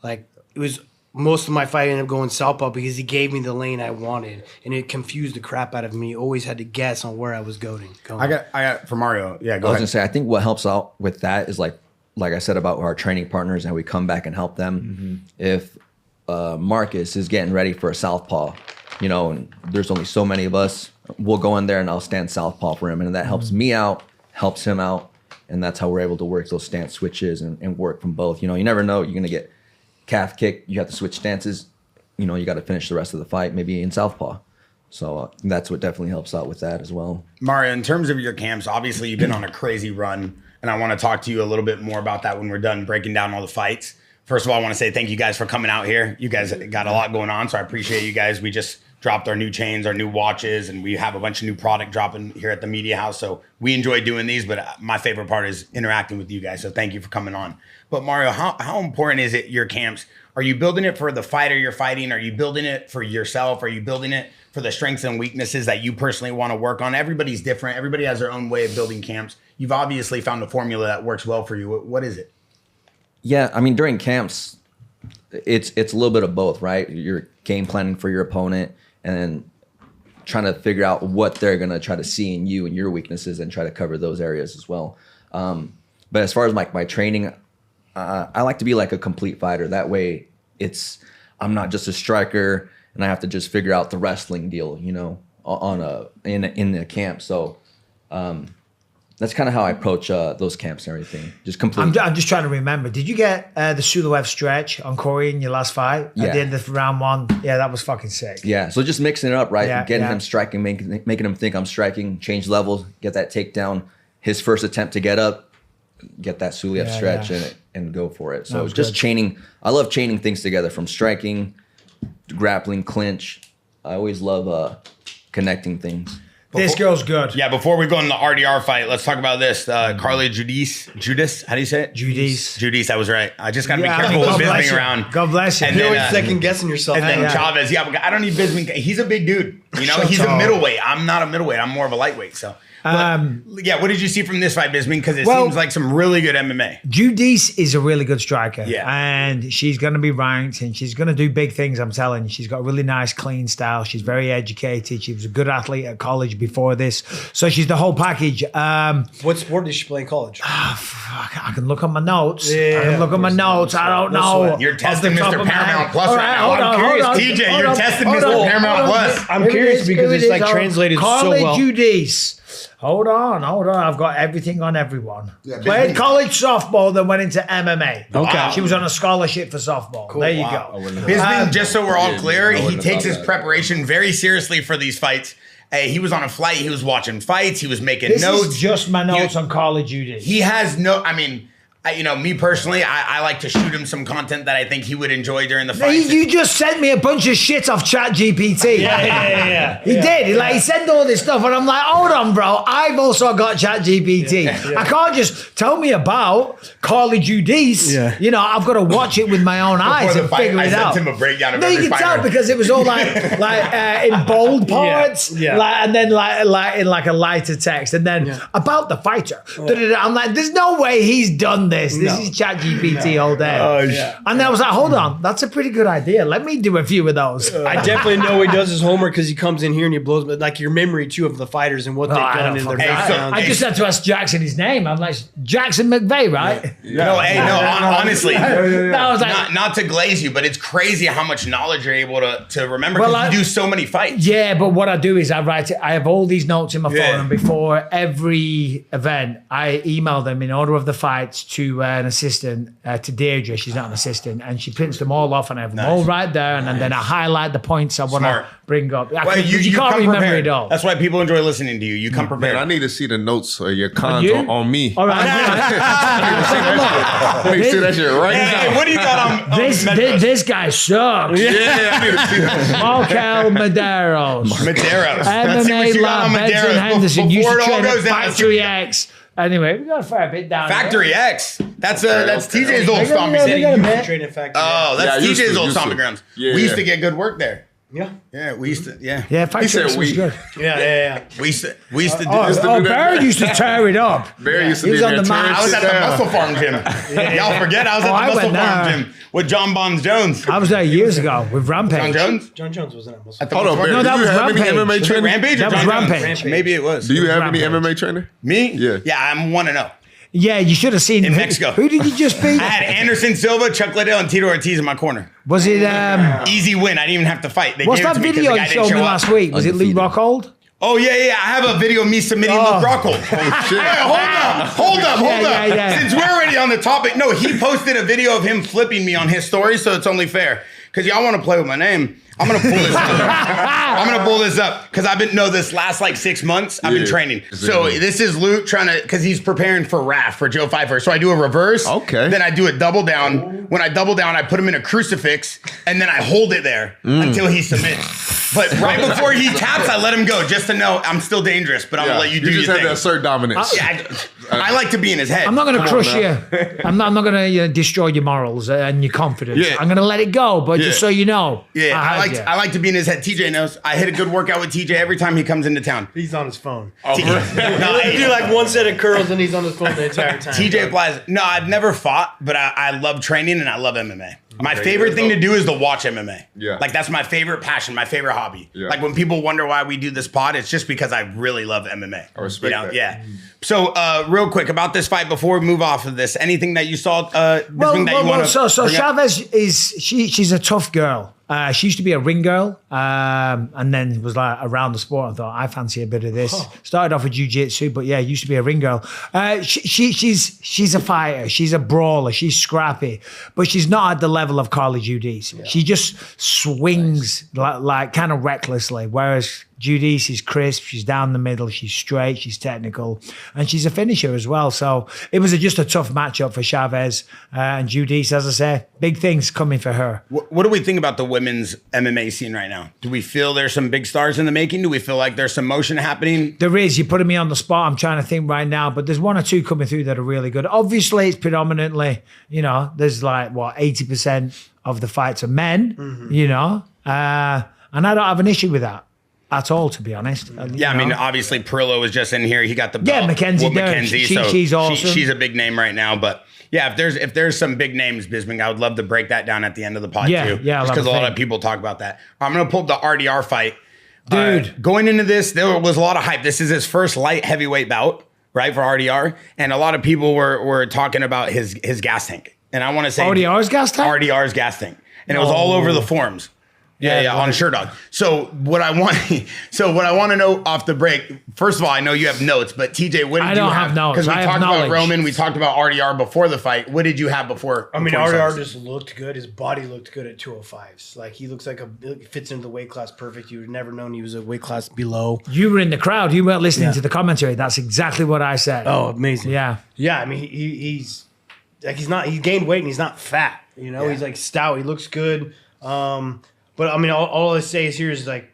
like it was most of my fight ended up going southpaw because he gave me the lane I wanted, and it confused the crap out of me. Always had to guess on where I was going. I got for Mario. Yeah, go ahead. I was gonna say, I think what helps out with that is like I said about our training partners and we come back and help them. Mm-hmm. If Marcus is getting ready for a southpaw, you know, and there's only so many of us, we'll go in there and I'll stand southpaw for him, and that helps me out, helps him out, and that's how we're able to work those stance switches and work from both. You know, you never know, you're gonna get calf kick, you have to switch stances, you know, you got to finish the rest of the fight maybe in southpaw. So that's what definitely helps out with that as well. Mario, in terms of your camps, obviously you've been on a crazy run, and I want to talk to you a little bit more about that when we're done breaking down all the fights. First of all, I want to say thank you guys for coming out here. You guys got a lot going on, so I appreciate you guys. We just dropped our new chains, our new watches, and we have a bunch of new product dropping here at the Media House. So we enjoy doing these, but my favorite part is interacting with you guys. So thank you for coming on. But Mario, how important is it, your camps? Are you building it for the fighter you're fighting? Are you building it for yourself? Are you building it for the strengths and weaknesses that you personally want to work on? Everybody's different. Everybody has their own way of building camps. You've obviously found a formula that works well for you. What is it? Yeah, I mean, during camps, it's a little bit of both, right? You're game planning for your opponent and then trying to figure out what they're going to try to see in you and your weaknesses and try to cover those areas as well. But as far as my training, I like to be like a complete fighter. That way I'm not just a striker and I have to just figure out the wrestling deal, you know, in the camp. So that's kind of how I approach those camps and everything. Just complete. I'm just trying to remember. Did you get the Sulaev stretch on Corey in your last fight? Yeah. At the end of round one? Yeah, that was fucking sick. Yeah, so just mixing it up, right? Yeah, Getting him striking, making him think I'm striking, change levels, get that takedown. His first attempt to get up, get that Sulaev stretch and go for it. So just chaining. I love chaining things together from striking, to grappling, clinch. I always love connecting things. This girl's good. Yeah, before we go in the RDR fight, let's talk about this. Carly Judice, how do you say it? Judice, I was right. I just got to be careful with Bisping around. God bless you. And You're then, always second guessing yourself. And then Chavez, I don't need Bisping. He's a big dude. You know, he's a middleweight. I'm not a middleweight. I'm more of a lightweight. So, what did you see from this fight, Bisping? Because it seems like some really good MMA. Judice is a really good striker. Yeah. And she's going to be ranked and she's going to do big things, I'm telling you. She's got a really nice, clean style. She's very educated. She was a good athlete at college before this. So she's the whole package. What sport did she play in college? I can look on my notes. Yeah, I can look on my notes. I don't know. You're testing Mr. Paramount Plus right now. I'm curious. TJ, you're testing Mr. Paramount Plus. I'm curious because it's like translated so well. Carly Judice. Hold on. I've got everything on everyone. Played college softball, then went into MMA. Okay. She was on a scholarship for softball. Cool. There you go. Bisping, just so we're all clear, he takes his preparation very seriously for these fights. He was on a flight. He was watching fights. He was making notes. This is just my notes on Carly Judice. He has no, me personally, I like to shoot him some content that I think he would enjoy during the fight. You just sent me a bunch of shit off ChatGPT. Yeah. He did. He sent all this stuff, and I'm like, hold on, bro. I've also got ChatGPT. Yeah. I can't just tell me about Carly Judice. Yeah. You know, I've got to watch it with my own eyes and figure it out. I sent him a breakdown of no, every you can fighter. tell because it was all in bold parts, and then in like a lighter text, and then about the fighter. I'm like, there's no way he's done this. This is ChatGPT all day. Oh, And I was like, hold on, that's a pretty good idea. Let me do a few of those. I definitely know he does his homework because he comes in here and he blows like your memory too of the fighters and what they've I done don't in their fucking- background. I just had to ask Jaxxon his name. I'm like, Jaxxon McVey, right? Honestly, No, I was like, not to glaze you, but it's crazy how much knowledge you're able to remember Well, because you do so many fights. yeah, but what I do is I write it. I have all these notes in my phone, Yeah. and before every event, I email them in order of the fights to an assistant, to Deirdre. She's not an assistant, and she prints them all off, and I have them all right there, and then I highlight the points I want to Smart. bring up. Well, You can't come remember prepared. it all. That's why people enjoy listening to you. You come prepared. Man, I need to see the notes or your cons you? on me. All right. Let me see that shit right Hey, now. what do you got on This guy sucks. Yeah, I need to see that. Marquel Mederos. Mederos? Let's see what MMA you got on Lab, Benson Mederos Henderson. before Used to it all train goes at down. Factory X. Anyway, we got a fair bit down Factory here. X. That's TJ's old They stomping got city. a bit. Training factory. Oh, Yeah, that's used TJ's to, old used stomping to. grounds. Yeah, We used yeah. to get good work there. Yeah. Yeah, we used to. Yeah, Yeah, Factory said X was we. good. Yeah. we used to do used to this. do that. Barry used to tear it up. Barry used to He be was on there the tearing mat. I was shit at the down. Muscle Farm gym. Y'all forget I was at I the Muscle went Farm there. gym with John Bonds Jones. I was there years ago with Rampage. John Jones? John Jones wasn't at Muscle. At the Hold on, Muscle Barry. Farm? No, that do you was have any Rampage. MMA Was it trainer? Rampage or That was John Jones? Rampage. Maybe it was. Do you have any Rampage. MMA trainer? Me? Yeah. Yeah, I'm 1-0. Yeah, you should have seen In him. Mexico. Who did you just beat? I had Anderson Silva, Chuck Liddell, and Tito Ortiz in my corner. Was it? Easy win. I didn't even have to fight. They What's gave it that to me 'cause video the you guy didn't showed me show up. last week? Was it Lee Undefeated. Rockhold? Oh, yeah. I have a video of me submitting Oh. Luke Rockhold. shit. Hey, hold up. Yeah. Since we're already on the topic, no, he posted a video of him flipping me on his story, so it's only fair. Because y'all want to play with my name. I'm going to pull this up. Because I've been, this last like 6 months, I've been Yeah. training. So this is Luke trying to, because he's preparing for RAF, for Joe Pfeiffer. So I do a reverse. Okay. Then I do a double down. When I double down, I put him in a crucifix, and then I hold it there until he submits. But right before he taps, I let him go, just to know I'm still dangerous, but I'm going to let you do just your have thing. to assert dominance. Yeah, I like to be in his head. I'm not going to Come on crush now. you. I'm not going to destroy your morals and your confidence. Yeah. I'm going to let it go, but just Yeah. so you know. Yeah, I I like to be in his head. TJ knows. I hit a good workout with TJ every time he comes into town. He's on his phone. No, He'll do like one set of curls and he's on his phone the entire time. TJ applies. No, I've never fought, but I love training and I love MMA. My favorite thing to do is to watch MMA. Yeah. Like that's my favorite passion, my favorite hobby. Yeah. Like when people wonder why we do this pod, it's just because I really love MMA. I respect that. Yeah. So real quick about this fight before we move off of this, anything that you saw Bisping, that you want to so Chavez she's a tough girl. She used to be a ring girl, and then was like around the sport. I thought I fancy a bit of this. Started off with jiu-jitsu, but yeah, used to be a ring girl. She's a fighter. She's a brawler. She's scrappy, but she's not at the level of Carly Giudice. Yeah. She just swings like kind of recklessly, whereas Giudice is crisp. She's down the middle. She's straight. She's technical, and she's a finisher as well. So it was just a tough matchup for Chavez and Giudice. As I say, big things coming for her. What do we think about the women's MMA scene right now? Do we feel there's some big stars in the making? Do we feel like there's some motion happening? There is. You're putting me on the spot. I'm trying to think right now, but there's one or two coming through that are really good. Obviously, it's predominantly, there's like, 80% of the fights are men, and I don't have an issue with that at all, to be honest. Yeah, I mean, obviously, Perillo was just in here. He got the belt. Mackenzie With Dern. She's awesome. She's a big name right now, but yeah, if there's some big names, Bisping, I would love to break that down at the end of the pod Yeah, too. yeah, I just love because a a lot thing. of people talk about that. I'm gonna pull up the RDR fight. Dude. Going into this, there was a lot of hype. This is his first light heavyweight bout, right, for RDR, and a lot of people were talking about his gas tank. And I want to say RDR's gas tank? RDR's gas tank, and it was all over the forums. Yeah, on Sherdog. So what I want to know off the break. First of all, I know you have notes, but TJ, what did I you don't have? have notes. Because we I have talked about knowledge. Roman, we talked about RDR before the fight. What did you have before? I mean, before he RDR started? just looked good. His body looked good at 205s. Like he looks like fits into the weight class perfect. You would never known he was a weight class below. You were in the crowd. You weren't listening to the commentary. That's exactly what I said. Oh, amazing. Yeah. Yeah, I mean, he's like he gained weight and he's not fat. He's like stout. He looks good. But I mean, all I say is here is like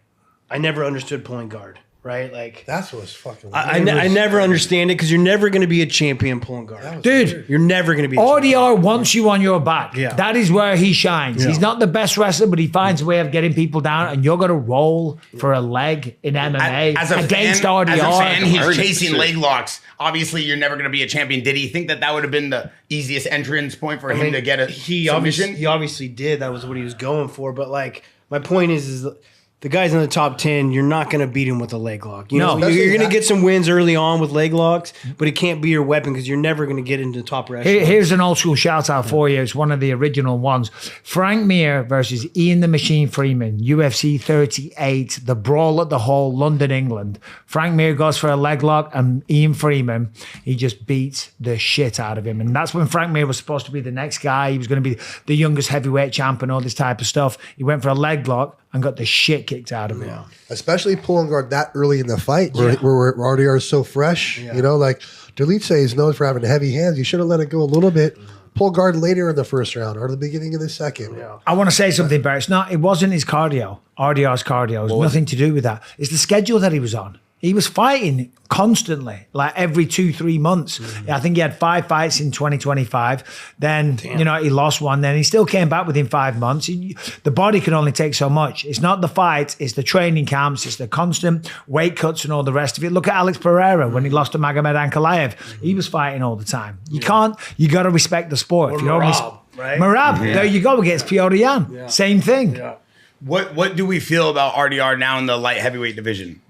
I never understood pulling guard. right? Like That's what's fucking. I never understand it because you're never going to be a champion pulling guard. Dude, You're never going to be a champion. RDR wants you on your back. Yeah. That is where he shines. Yeah. He's not the best wrestler, but he finds a way of getting people down, and you're going to roll for a leg in MMA against RDR. As a fan, he's 100%. chasing leg locks. Obviously, you're never going to be a champion. Did he think that would have been the easiest entrance point for him to get a he submission? obviously did. That was what he was going for. But like my point is the guys in the top 10, you're not going to beat him with a leg lock. You know, you're going to get some wins early on with leg locks, but it can't be your weapon because you're never going to get into the top wrestling. Here's an old school shout out for you. It's one of the original ones. Frank Mir versus Ian the Machine Freeman, UFC 38, the brawl at the Hall, London, England. Frank Mir goes for a leg lock, and Ian Freeman, he just beats the shit out of him. And that's when Frank Mir was supposed to be the next guy. He was going to be the youngest heavyweight champ and all this type of stuff. He went for a leg lock and got the shit kicked out of him. Especially pulling guard that early in the fight, where RDR is so fresh. You know, like Delite is known for having heavy hands. You should have let it go a little bit. Pull guard later in the first round or the beginning of the second. I want to say something, Barry. It wasn't his cardio. RDR's cardio. It was nothing to do with that. It's the schedule that he was on. He was fighting constantly, like every 2-3 months. I think he had 5 fights in 2025. Then, he lost one. Then he still came back within 5 months. The body can only take so much. It's not the fights. It's the training camps. It's the constant weight cuts and all the rest of it. Look at Alex Pereira when he lost to Magomed Ankalaev. He was fighting all the time. You got to respect the sport. Or if you're Merab, right? Merab, there you go, against Piotr Jan. Same thing. Yeah. What do we feel about RDR now in the light heavyweight division?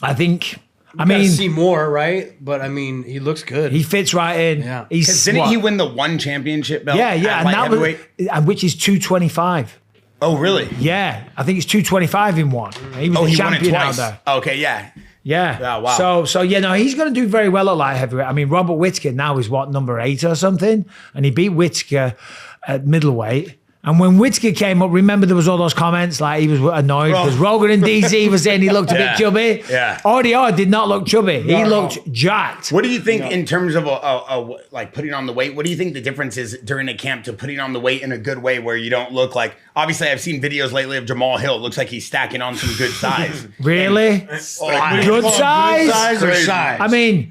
I think, See more, right? But I mean, he looks good. he fits right in. Yeah. He's Didn't what? he win the one championship belt? Yeah, at and light that was, heavyweight? which is 225. Oh, really? Yeah, I think it's 225 in one. He was the He won it champion out twice. there. Okay, yeah. Yeah. Yeah, wow. So he's going to do very well at light heavyweight. I mean, Robert Whittaker now is number 8 or something, and he beat Whittaker at middleweight. And when Whittaker came up, remember there was all those comments like he was annoyed because Rogan and DZ was saying he looked a bit chubby. Yeah. RDR did not look chubby. He looked jacked. What do you think in terms of like putting on the weight? What do you think the difference is during a camp to putting on the weight in a good way where you don't look like? Obviously, I've seen videos lately of Jamal Hill. It looks like he's stacking on some good size. Really? Good size? Good size or size? I mean,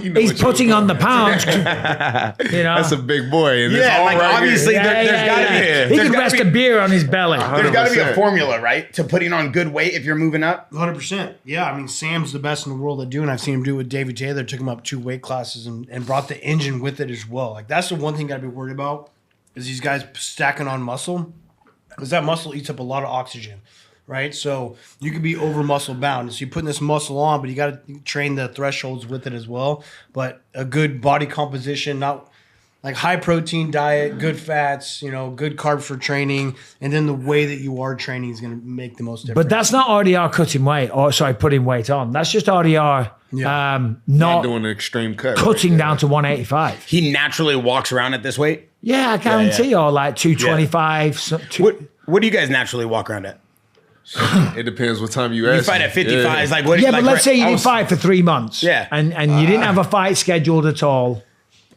he's putting on the pounds. That's a big boy. And Yeah, like obviously there's got to be. He could rest a beer on his belly. There's got to be a 100%. formula, right, to putting on good weight if you're moving up. 100%. Yeah, I mean, Sam's the best in the world at doing. I've seen him do it with David Taylor. Took him up 2 weight classes and brought the engine with it as well. Like that's the one thing you got to be worried about is these guys stacking on muscle, because that muscle eats up a lot of oxygen, right? So you could be over muscle bound. So you're putting this muscle on, but you got to train the thresholds with it as well. But a good body composition, not like high protein diet, good fats, good carbs for training, and then the way that you are training is going to make the most difference. But that's not RDR cutting weight, putting weight on. That's just RDR not not doing an extreme cut. cutting down to 185. He naturally walks around at this weight. Yeah, I guarantee you, or like 225. What do you guys naturally walk around at? It depends what time you You ask. fight at 55. It's like what? Yeah, like, but let's say you I didn't was- fight for 3 months. Yeah. And you didn't have a fight scheduled at all.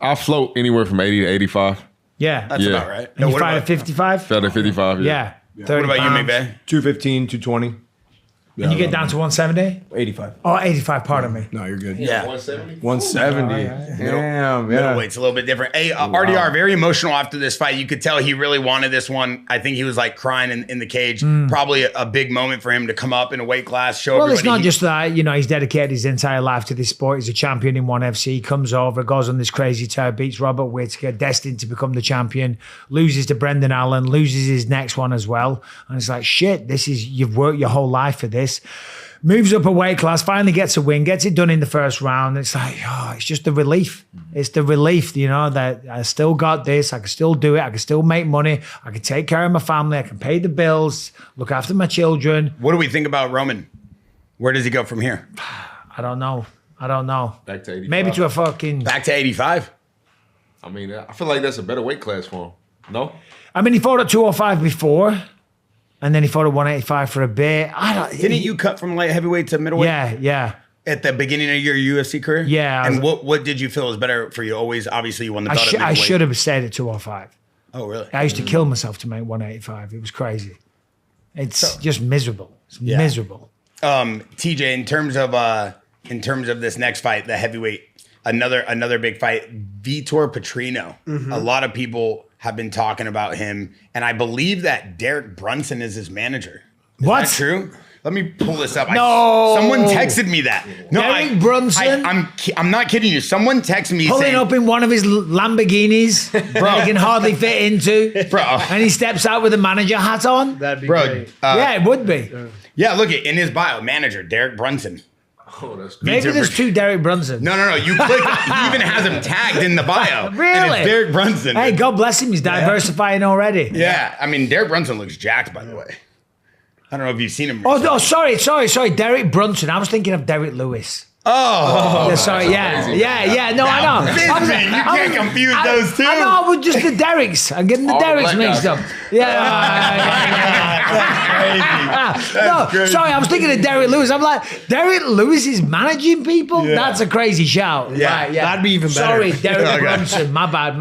I float anywhere from 80 to 85. Yeah. That's Yeah. about right. And you what fight about, at 55? Felt at 55. Yeah. 30 what about you, pounds. McVey? 215, 220. And you get down to 170? 85. Oh, 85, pardon me. No, you're good. Yeah. 170. Damn, yeah. Middleweight's a little bit different. Hey, RDR, very emotional after this fight. You could tell he really wanted this one. I think he was like crying in the cage. Probably a big moment for him to come up in a weight class, show Well, everybody. it's not just that, he's dedicated his entire life to this sport. He's a champion in ONE FC, comes over, goes on this crazy tear, beats Robert Whittaker, destined to become the champion, loses to Brendan Allen, loses his next one as well. And it's like, shit, you've worked your whole life for this. Moves up a weight class, finally gets a win, gets it done in the first round. It's like, it's just the relief. It's the relief, that I still got this. I can still do it. I can still make money. I can take care of my family. I can pay the bills, look after my children. What do we think about Roman? Where does he go from here? I don't know. Back to 85. Maybe to a fucking... Back to 85? I mean, I feel like that's a better weight class for him. No? I mean, he fought at 205 before, and then he fought at 185 for a bit. Didn't you cut from light heavyweight to middleweight? Yeah. At the beginning of your UFC career? Yeah, And what did you feel was better for you? Always, obviously, you won the belt at I middleweight. should have stayed at 205. Oh, really? I used to kill myself to make 185. It was crazy. It's just miserable. It's miserable. TJ, in terms of this next fight, the heavyweight, another big fight, Vitor Petrino. A lot of people have been talking about him, and I believe that Derek Brunson is his manager. Is What? that true? Let me pull this up. No. Someone texted me that. No, Derek Brunson? I'm not kidding you. Someone texted me Pulling saying, up in one of his Lamborghinis that he can hardly fit into. Bro. And he steps out with a manager hat on. That'd be bro, great. Yeah, it would be. yeah, look at in his bio, manager Derek Brunson. Oh, that's good. Maybe there's two Derek Brunsons. No. You click. He even has him tagged in the bio. And Really? it's Derek Brunson. Hey, God bless him. He's diversifying already. Yeah, I mean Derek Brunson looks jacked, by the way. I don't know if you've seen him. Oh, sorry. Derek Brunson. I was thinking of Derek Lewis. Oh, Yeah, sorry. Yeah. No, I know. Bisping, you can't confuse those two. I know. We're just the Derricks. I'm getting the All the Derricks black mixed guys. up. No, crazy. sorry. I was thinking of Derek Lewis. I'm like, Derek Lewis is managing people? Yeah. That's a crazy shout. Yeah, Right, that'd be even better. Sorry, Derek Okay. Brunson. My bad.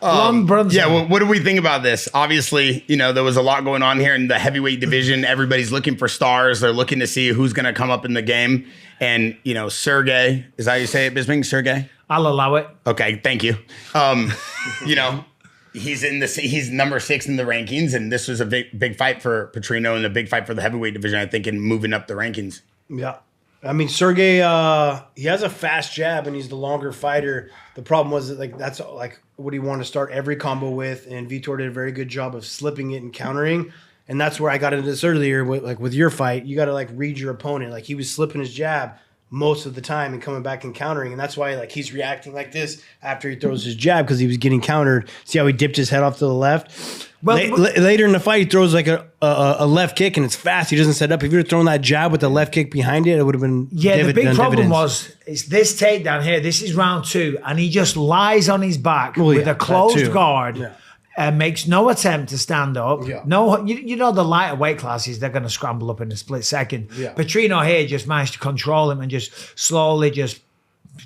Lon Brunson. Yeah, well, what do we think about this? Obviously, there was a lot going on here in the heavyweight division. Everybody's looking for stars. They're looking to see who's going to come up in the game. And, Sergey, is that how you say it, Bisping? Sergey? I'll allow it. Okay, thank you. He's number 6 in the rankings, and this was a big fight for Petrino and a big fight for the heavyweight division, I think, in moving up the rankings. Yeah. I mean, Sergey, he has a fast jab and he's the longer fighter. The problem was that that's what he wanted to start every combo with, and Vitor did a very good job of slipping it and countering. And that's where I got into this earlier with your fight. You got to read your opponent. He was slipping his jab most of the time and coming back and countering, and that's why he's reacting like this after he throws his jab, because he was getting countered. See how he dipped his head off to the left? Well, Later in the fight, he throws a left kick and it's fast. He doesn't set up. If you would have thrown that jab with the left kick behind it, it would have been the big done problem dividends. was it's this takedown here. This is round 2, and he just lies on his back with yeah, a closed that too. guard. Yeah. And makes no attempt to stand up. Yeah. No, you know the lighter weight classes, they're going to scramble up in a split second. Yeah. Petrino here just managed to control him and just slowly just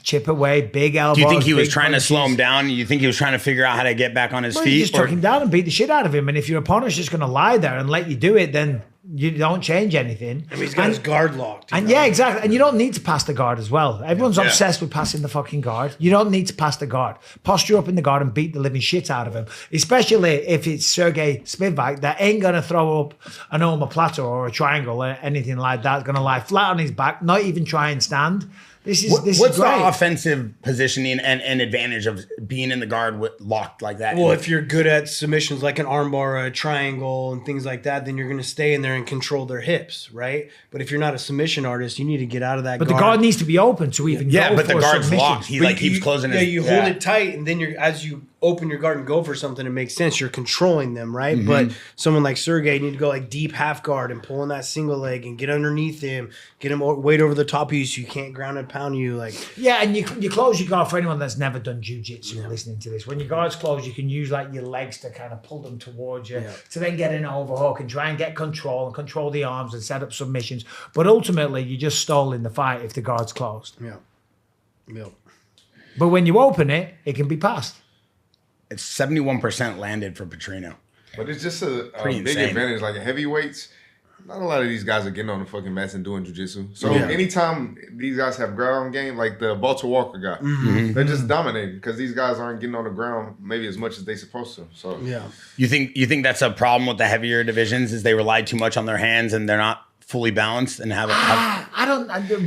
chip away, big elbows. Do you think he was big trying punches. to slow him down? You think he was trying to figure out how to get back on his Well, feet? you just took him down and beat the shit out of him. And if your opponent's just going to lie there and let you do it, then you don't change anything. I mean, he's got his guard locked. And yeah, exactly. And you don't need to pass the guard as well. Everyone's obsessed with passing the fucking guard. You don't need to pass the guard. Posture up in the guard and beat the living shit out of him. Especially if it's Sergey Spivak that ain't going to throw up an omoplata or a triangle or anything like that. It's going to lie flat on his back, not even try and stand. This is What's great. the offensive positioning and advantage of being in the guard locked like that? Well, if you're good at submissions like an armbar or a triangle and things like that, then you're going to stay in there and control their hips, right? But if you're not a submission artist, you need to get out of that But guard. the guard needs to be open to even go but the for guard's submissions. locked. He But keeps closing his. you hold it tight, and then as you open your guard and go for something, it makes sense. You're controlling them, right? But someone like Sergey, you need to go deep half guard and pull in that single leg and get underneath him, get him weight over the top of you so you can't ground and pound you. Yeah, and you close your guard for anyone that's never done jiu-jitsu listening to this. When your guard's closed, you can use your legs to kind of pull them towards you to then get an overhook and try and get control and control the arms and set up submissions. But ultimately, you just stall in the fight if the guard's closed. Yeah. But when you open it, it can be passed. It's 71% landed for Petrino. But it's just a Pretty big insane. advantage. Like heavyweights, not a lot of these guys are getting on the fucking mats and doing jujitsu. So Yeah. anytime these guys have ground game, like the Baltimore Walker guy, they're just dominating because these guys aren't getting on the ground maybe as much as they supposed to. So Yeah. You think that's a problem with the heavier divisions? Is they rely too much on their hands and they're not fully balanced and have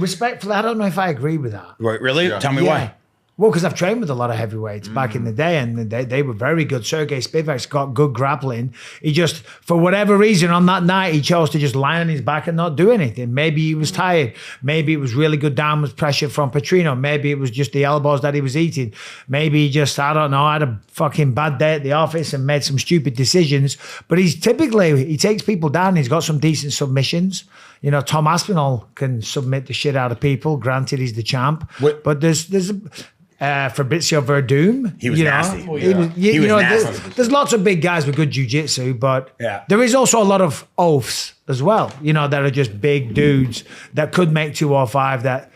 Respectfully, I don't know if I agree with that. really? Yeah. Tell me why. Well, because I've trained with a lot of heavyweights back in the day, and they were very good. Sergey Spivak's got good grappling. He just, for whatever reason, on that night, he chose to just lie on his back and not do anything. Maybe he was tired. Maybe it was really good downward pressure from Petrino. Maybe it was just the elbows that he was eating. Maybe he just, I don't know, had a fucking bad day at the office and made some stupid decisions. But he takes people down. He's got some decent submissions. Tom Aspinall can submit the shit out of people. Granted, he's the champ. But there's Fabrizio Verdum. He was nasty. He was nasty. There's lots of big guys with good jiu-jitsu, but there is also a lot of oafs as well, that are just big dudes that could make 205 that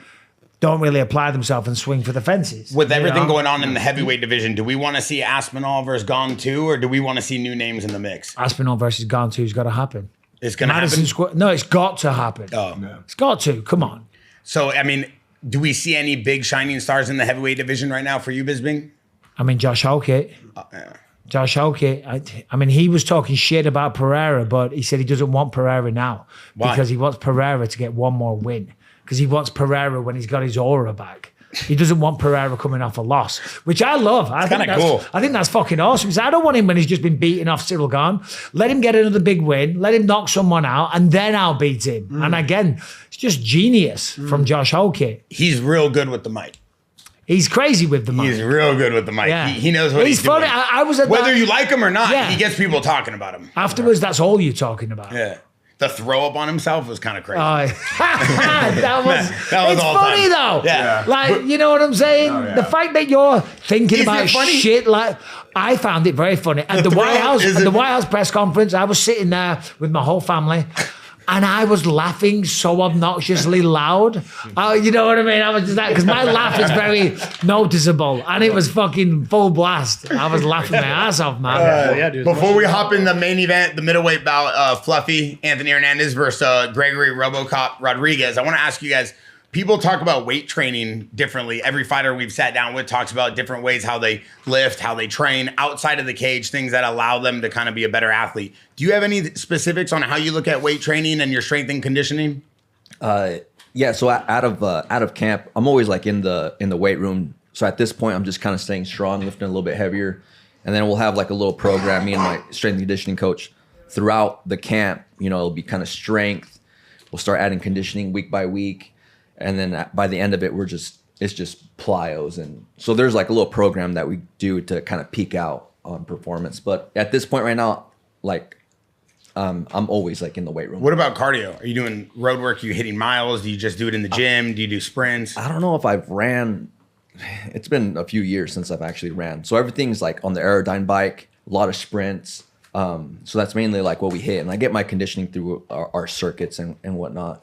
don't really apply themselves and swing for the fences. With everything going on in the heavyweight division, do we want to see Aspinall versus Gone 2, or do we want to see new names in the mix? Aspinall versus Gone 2's got to happen. It's going to happen? No, it's got to happen. Oh. It's got to. Come on. So, I mean, do we see any big shining stars in the heavyweight division right now for you, Bisping? I mean, Josh Hoke. Josh Hoke, I mean, he was talking shit about Pereira, but he said he doesn't want Pereira now. Why? Because he wants Pereira to get one more win. Because he wants Pereira when he's got his aura back. He doesn't want Pereira coming off a loss, which I love. I think that's cool. I think that's fucking awesome. Because I don't want him when he's just been beaten off Cyril Gane. Let him get another big win. Let him knock someone out, and then I'll beat him. And again, it's just genius from Josh Hoke. He's real good with the mic. He's crazy with the mic. He's real good with the mic. Yeah. He knows what he's funny. doing. I was at Whether that, you like him or not, he gets people talking about him. Afterwards, that's all you're talking about. Yeah. The throw up on himself was kind of crazy. that was it's all funny time. though. Yeah. Like, you know what I'm saying? The fact that you're thinking about shit, like, I found it very funny. At the White House press conference, I was sitting there with my whole family. And I was laughing so obnoxiously loud. You know what I mean? I was just like, because my laugh is very noticeable. And it was fucking full blast. I was laughing my ass off, man. Dude. Before we hop in the main event, the middleweight bout, Fluffy, Anthony Hernandez versus Gregory Robocop Rodrigues, I want to ask you guys, people talk about weight training differently. Every fighter we've sat down with talks about different ways how they lift, how they train outside of the cage, things that allow them to kind of be a better athlete. Do you have any specifics on how you look at weight training and your strength and conditioning? Yeah. So out of camp, I'm always like in the weight room. So at this point, I'm just kind of staying strong, lifting a little bit heavier, and then we'll have like a little program. Me and my strength and conditioning coach throughout the camp. You know, it'll be kind of strength. We'll start adding conditioning week by week. And then by the end of it, it's just plyos. And so there's like a little program that we do to kind of peak out on performance. But at this point right now, like I'm always like in the weight room. What about cardio? Are you doing road work? Are you hitting miles? Do you just do it in the gym? Do you do sprints? I don't know if I've ran. It's been a few years since I've actually ran. So everything's like on the Aerodyne bike, a lot of sprints. So that's mainly like what we hit. And I get my conditioning through our circuits and whatnot.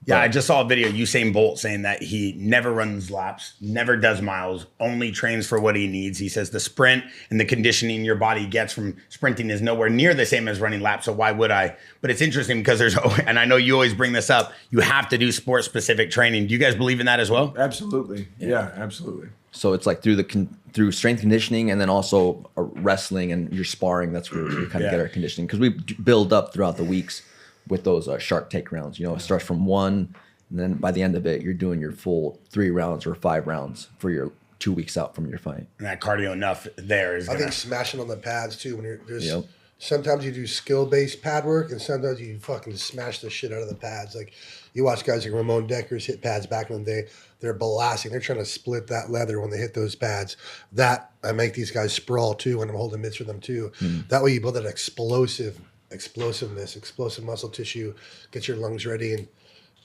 Yeah, I just saw a video, Usain Bolt saying that he never runs laps, never does miles, only trains for what he needs. He says the sprint and the conditioning your body gets from sprinting is nowhere near the same as running laps, so why would I? But it's interesting because and I know you always bring this up, you have to do sport-specific training. Do you guys believe in that as well? Absolutely. Yeah, absolutely. So it's like through strength conditioning and then also wrestling and your sparring, that's where we kind of get our conditioning. Because we build up throughout the weeks with those Shark Tank rounds. You know, it starts from 1, and then by the end of it, you're doing your full 3 rounds or 5 rounds for your 2 weeks out from your fight. And that cardio enough there is I think smashing on the pads too. When sometimes you do skill-based pad work, and sometimes you fucking smash the shit out of the pads. Like you watch guys like Ramon Deckers hit pads back in the day. They're blasting. They're trying to split that leather when they hit those pads. That I make these guys sprawl too when I'm holding mitts for them too. That way you build that explosiveness, explosive muscle tissue, get your lungs ready, and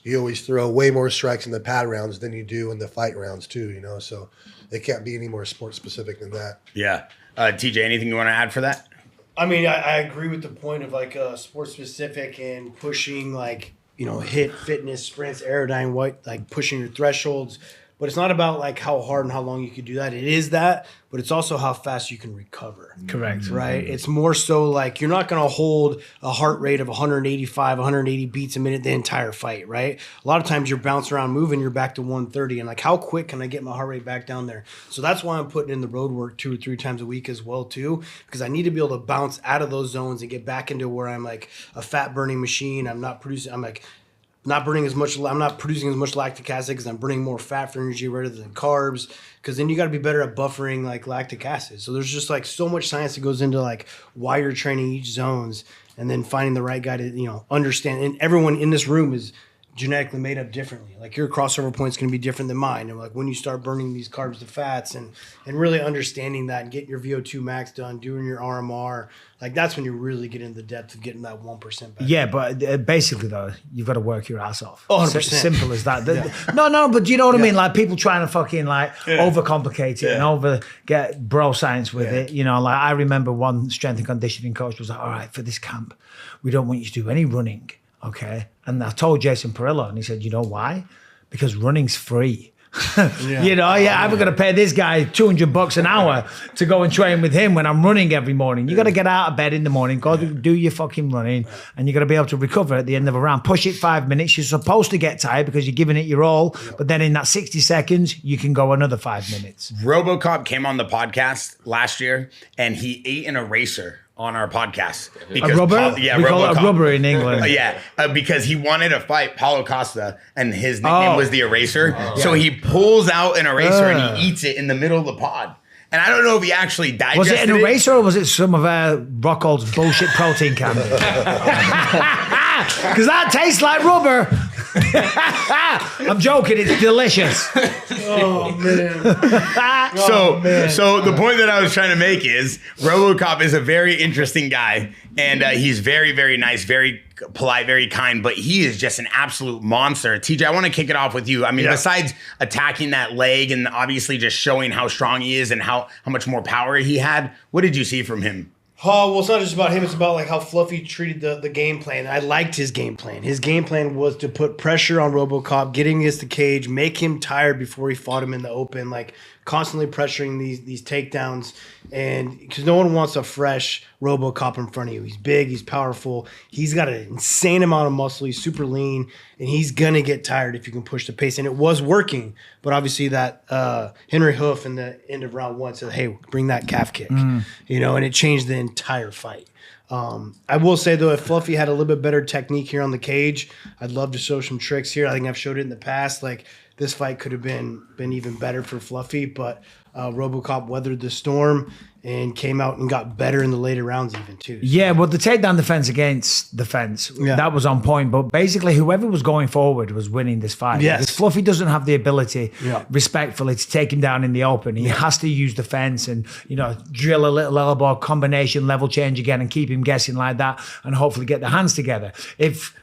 you always throw way more strikes in the pad rounds than you do in the fight rounds too, you know, so it can't be any more sport specific than that. Yeah. TJ, anything you want to add for that? I mean, I agree with the point of like sport specific and pushing like, you know, hit fitness, sprints, Aerodyne, like pushing your thresholds. But it's not about like how hard and how long you can do that. It is that, but it's also how fast you can recover. Correct. Right? It's more so like you're not going to hold a heart rate of 185, 180 beats a minute the entire fight, right? A lot of times you're bouncing around moving, you're back to 130. And like, how quick can I get my heart rate back down there? So that's why I'm putting in the road work 2 or 3 times a week as well too, because I need to be able to bounce out of those zones and get back into where I'm like a fat burning machine. I'm not producing as much lactic acid because I'm burning more fat for energy rather than carbs. Because then you got to be better at buffering like lactic acid. So there's just like so much science that goes into like why you're training each zones, and then finding the right guy to, you know, understand. And everyone in this room is genetically made up differently. Like your crossover point is going to be different than mine. And like when you start burning these carbs to fats and really understanding that and getting your VO2 max done, doing your RMR, like that's when you really get into the depth of getting that 1% back. Yeah, but basically though, you've got to work your ass off. 100%. Simple as that. No, but you know what I mean? Like people trying to fucking like overcomplicate it and get bro science with it. You know, like I remember one strength and conditioning coach was like, all right, for this camp, we don't want you to do any running. Okay. And I told Jason Perillo, and he said, you know why? Because running's free. You know, I'm going to pay this guy $200 an hour to go and train with him when I'm running every morning. You got to get out of bed in the morning, go do your fucking running, and you got to be able to recover at the end of a round. Push it 5 minutes. You're supposed to get tired because you're giving it your all, but then in that 60 seconds, you can go another 5 minutes. RoboCop came on the podcast last year, and he ate an eraser on our podcast. A rubber? We call it a rubber in England. Because he wanted to fight Paulo Costa, and his nickname was the Eraser. So he pulls out an eraser and he eats it in the middle of the pod. And I don't know if he actually digested Was it an eraser or was it some of Rockhold's bullshit protein candy? Because that tastes like rubber. I'm joking. It's delicious. Oh man. So the point that I was trying to make is RoboCop is a very interesting guy, and he's very, very nice, very polite, very kind, but he is just an absolute monster. TJ, I want to kick it off with you. I mean, besides attacking that leg and obviously just showing how strong he is and how much more power he had, what did you see from him? Well, it's not just about him. It's about like how Fluffy treated the game plan. I liked his game plan. His game plan was to put pressure on RoboCop, getting against the cage, make him tired before he fought him in the open, like constantly pressuring these takedowns. And because no one wants a fresh RoboCop in front of you. He's big, he's powerful, he's got an insane amount of muscle, he's super lean, and he's gonna get tired if you can push the pace. And it was working, but obviously that Henry Hoof in the end of round 1 said, "Hey, bring that calf kick," you know, and it changed the entire fight. I will say though, if Fluffy had a little bit better technique here on the cage, I'd love to show some tricks here. I think I've showed it in the past. Like this fight could have been even better for Fluffy, but RoboCop weathered the storm and came out and got better in the later rounds even too. Yeah, well, the takedown defense against the fence, that was on point. But basically, whoever was going forward was winning this fight. Yes. Because Fluffy doesn't have the ability, respectfully, to take him down in the open. He has to use the fence and, you know, drill a little elbow combination, level change again, and keep him guessing like that, and hopefully get the hands together.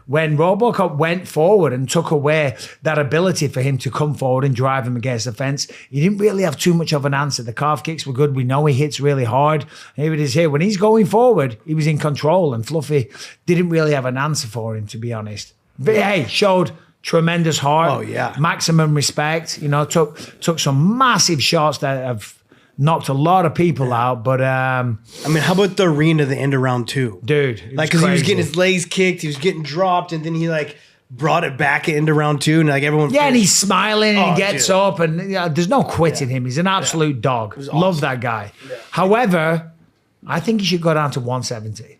When RoboCop went forward and took away that ability for him to come forward and drive him against the fence, he didn't really have too much of an answer. The calf kicks were good. We know he hits really hard. Here it is here. When he's going forward, he was in control, and Fluffy didn't really have an answer for him, to be honest. But hey, showed tremendous heart. Oh, yeah. Maximum respect. You know, took some massive shots that have knocked a lot of people out. But I mean, how about the arena at the end of round 2? dude, Like, because he was getting his legs kicked, he was getting dropped, and then he like brought it back into round 2, and like everyone. and he's smiling and he gets dude. up, and there's no quitting him. He's an absolute dog. Love that guy. Yeah. However, I think he should go down to 170.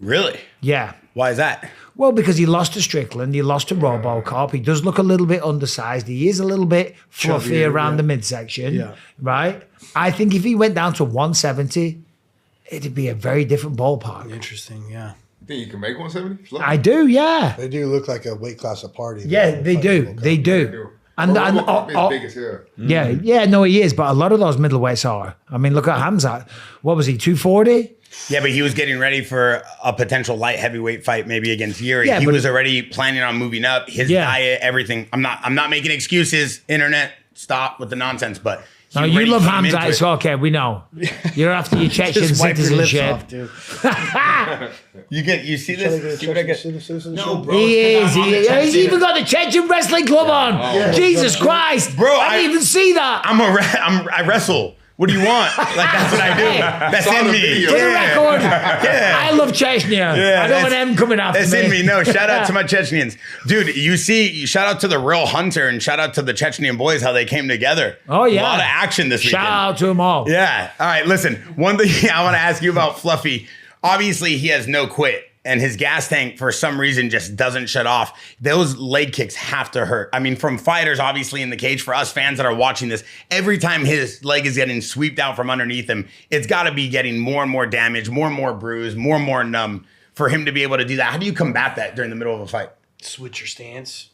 Really? Yeah. Why is that? Well, because he lost to Strickland, he lost to RoboCop. He does look a little bit undersized. He is a little bit fluffy Chubbier, around the midsection, Yeah. right? I think if he went down to 170, it'd be a very different ballpark. Interesting, yeah. You think you can make 170? Slow. I do, yeah. They do look like a weight class apart. Yeah, they do. They do. And RoboCop is big as hell. yeah, no, he is. But a lot of those middleweights are. I mean, look at Hamzat. What was he, 240? Yeah, but he was getting ready for a potential light heavyweight fight, maybe against Yuri. Yeah, he but was already planning on moving up. His diet, everything. I'm not making excuses. Internet, stop with the nonsense. But No, you love Hamzat. It's okay. We know. You're after your Chechen Just wipe your lips citizenship. off, dude. You see this? See what I get? No, bro. He is. it's not on the He's even got the Chechen wrestling club on. Jesus Christ, Bro, I didn't even see that. I wrestle. What do you want? Like, that's what I do. That's It's on in the me. video. For the record, I love Chechnya. Yeah, I don't want them coming after That's me. in me. No, shout out to my Chechnyans. Dude, shout out to the real Hunter and shout out to the Chechnyan boys, how they came together. Oh, yeah. A lot of action this weekend. Shout out to them all. Yeah. All right, listen. One thing I want to ask you about Fluffy. Obviously, he has no quit. And his gas tank, for some reason, just doesn't shut off. Those leg kicks have to hurt. I mean, from fighters, obviously, in the cage, for us fans that are watching this, every time his leg is getting swept out from underneath him, it's got to be getting more and more damage, more and more bruised, more and more numb for him to be able to do that. How do you combat that during the middle of a fight? Switch your stance.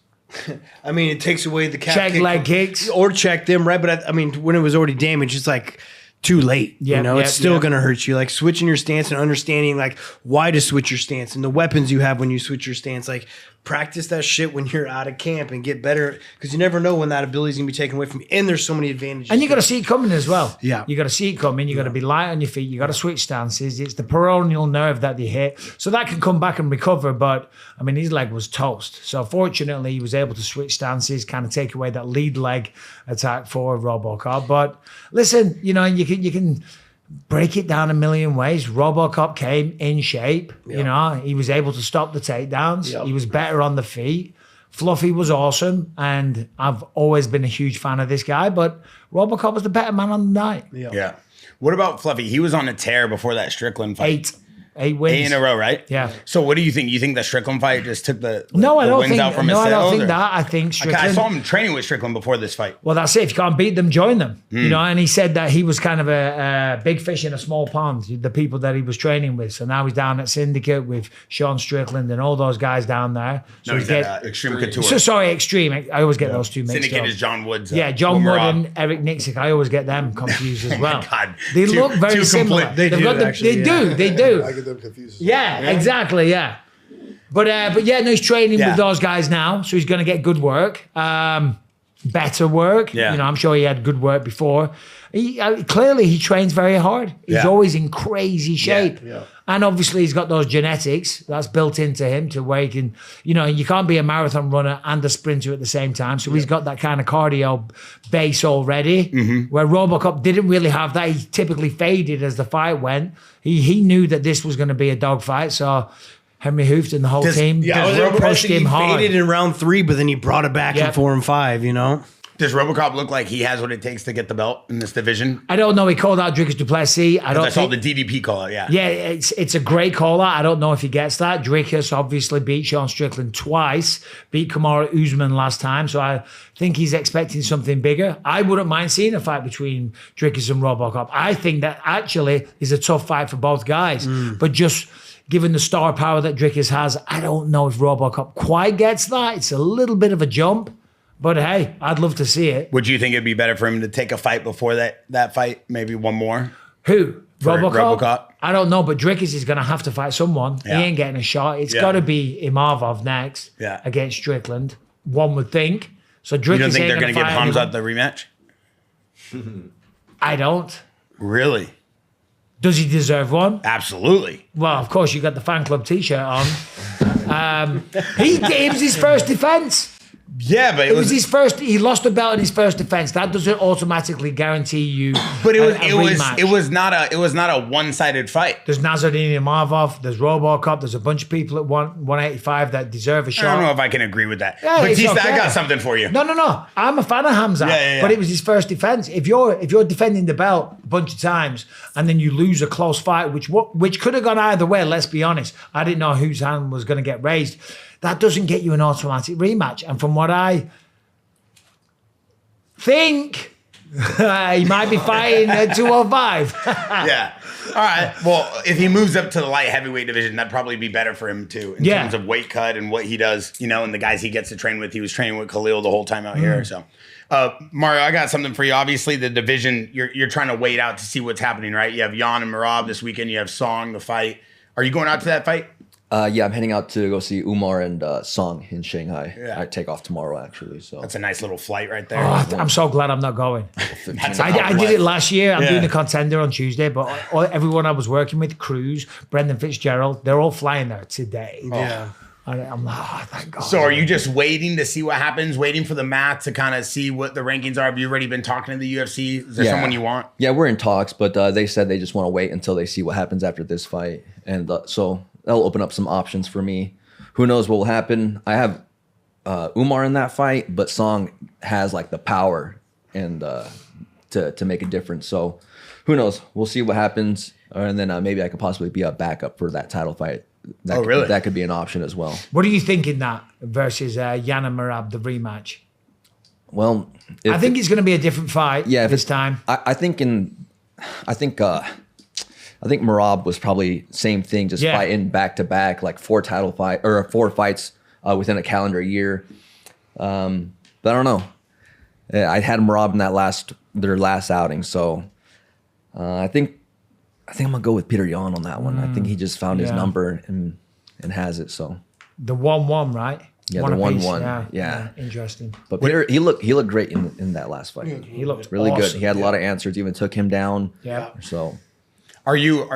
I mean, it takes away the calf Check kick leg kicks. or check them, right? But I mean, when it was already damaged, it's like too late. Yep, you know, yep, it's still yep. going to hurt you. Like switching your stance and understanding like why to switch your stance and the weapons you have when you switch your stance. Like practice that shit when you're out of camp and get better, because you never know when that ability is going to be taken away from you. And there's so many advantages. And you got to see it coming as well. Yeah. You got to see it coming. You got to be light on your feet. You got to switch stances. It's the peroneal nerve that they hit. So that can come back and recover. But I mean, his leg was toast. So fortunately, he was able to switch stances, kind of take away that lead leg attack for RoboCop. But listen, you know, you can break it down a million ways. RoboCop came in shape. You know, he was able to stop the takedowns. He was better on the feet. Fluffy was awesome, and I've always been a huge fan of this guy, but RoboCop was the better man on the night. Yeah. What about Fluffy? He was on a tear before that Strickland fight. 8 wins. 8 in a row, right? Yeah. So what do you think? You think the Strickland fight just took the No, I don't wings think. out from No, his I don't sails, think or- that. I think Strickland. I saw him training with Strickland before this fight. Well, that's it. If you can't beat them, join them. You know, and he said that he was kind of a big fish in a small pond, the people that he was training with. So now he's down at Syndicate with Sean Strickland and all those guys down there. So No, he's at Extreme Couture. sorry, Extreme. I always get those two mixed Syndicate up. is John Woods. Yeah, John Wood Rob. and Eric Nixick. I always get them confused as well. God. They Too- look very too similar. complete. They They've do, got actually, They do. I get them confused. Yeah, exactly. Yeah, but yeah, no, he's training Yeah. with those guys now, so he's going to get good work, better work. Yeah. You know, I'm sure he had good work before. Clearly, he trains very hard. He's Yeah. always in crazy shape. Yeah. And obviously, he's got those genetics that's built into him to where he can, you know, you can't be a marathon runner and a sprinter at the same time. So he's got that kind of cardio base already, where RoboCop didn't really have that. He typically faded as the fight went. He knew that this was going to be a dogfight. So Henry Hooft and the whole team pushed him hard. Faded in round 3, but then he brought it back in 4 and 5, you know? Does RoboCop look like he has what it takes to get the belt in this division? I don't know. He called out Dricus Duplessis. I I saw think. the DDP call it, yeah. Yeah, it's a great call out. I don't know if he gets that. Dricus obviously beat Sean Strickland twice, beat Kamaru Usman last time, so I think he's expecting something bigger. I wouldn't mind seeing a fight between Dricus and RoboCop. I think that actually is a tough fight for both guys, but just given the star power that Dricus has, I don't know if RoboCop quite gets that. It's a little bit of a jump. But hey, I'd love to see it. Would you think it'd be better for him to take a fight before that fight? Maybe one more? Who? For RoboCop? RoboCop? I don't know, but Dricus is going to have to fight someone. Yeah. He ain't getting a shot. It's Yeah. got to be Imavov next Yeah. against Strickland, one would think. So Dricus You don't think they're going to give fight Hamza anyone. the rematch? I don't. Really? Does he deserve one? Absolutely. Well, of course, you got the fan club T-shirt on. It was his first defense. Yeah, but It was his first. He lost the belt in his first defense. That doesn't automatically guarantee you. But a it was rematch. not a one-sided fight. There's Nazardini Imavov. There's RoboCop. There's a bunch of people at 185 that deserve a I shot. don't know if I can agree with that. Yeah, it's Bautista, I okay. got something for you. No. I'm a fan of Hamza, Yeah. but it was his first defense. If you're defending the belt a bunch of times and then you lose a close fight, which could have gone either way. Let's be honest. I didn't know whose hand was going to get raised. That doesn't get you an automatic rematch. And from what I think, he might be fighting at 205. Yeah. All right. Well, if he moves up to the light heavyweight division, that'd probably be better for him too, in terms of weight cut and what he does, you know, and the guys he gets to train with. He was training with Khalil the whole time out here. So, Mario, I got something for you. Obviously, the division, you're trying to wait out to see what's happening, right? You have Jan and Merab this weekend. You have Song, the fight. Are you going out to that fight? Yeah, I'm heading out to go see Umar and Song in Shanghai. Yeah. I take off tomorrow, actually. So That's a nice little flight right there. Oh, I'm so glad I'm not going. That's a I did it last year. I'm Yeah. doing the Contender on Tuesday, but everyone I was working with, Cruz, Brendan Fitzgerald, they're all flying there today. Yeah. And I'm like, oh, thank God. So are you just waiting to see what happens, waiting for the math to kind of see what the rankings are? Have you already been talking to the UFC? Is there someone you want? Yeah, we're in talks, but they said they just want to wait until they see what happens after this fight. And so that'll open up some options for me. Who knows what will happen? I have Umar in that fight, but Song has like the power and to make a difference. So who knows? We'll see what happens. And then maybe I could possibly be a backup for that title fight. Really? That could be an option as well. What do you think in that versus Yana Merab, the rematch? Well, I think it's going to be a different fight if this it- time. I think Merab was probably same thing, just Yeah. fighting back to back, like four fights within a calendar year. But I don't know. I had Merab in their last outing, so I think I'm gonna go with Peter Yan on that one. I think he just found his Yeah. number and has it. So The 1-1, right? Yeah, One the apiece, 1-1. Yeah. Interesting. But Peter, he looked great in that last fight. He looked Really good. awesome. He had a lot of answers. Even took him down. Yeah. So Are you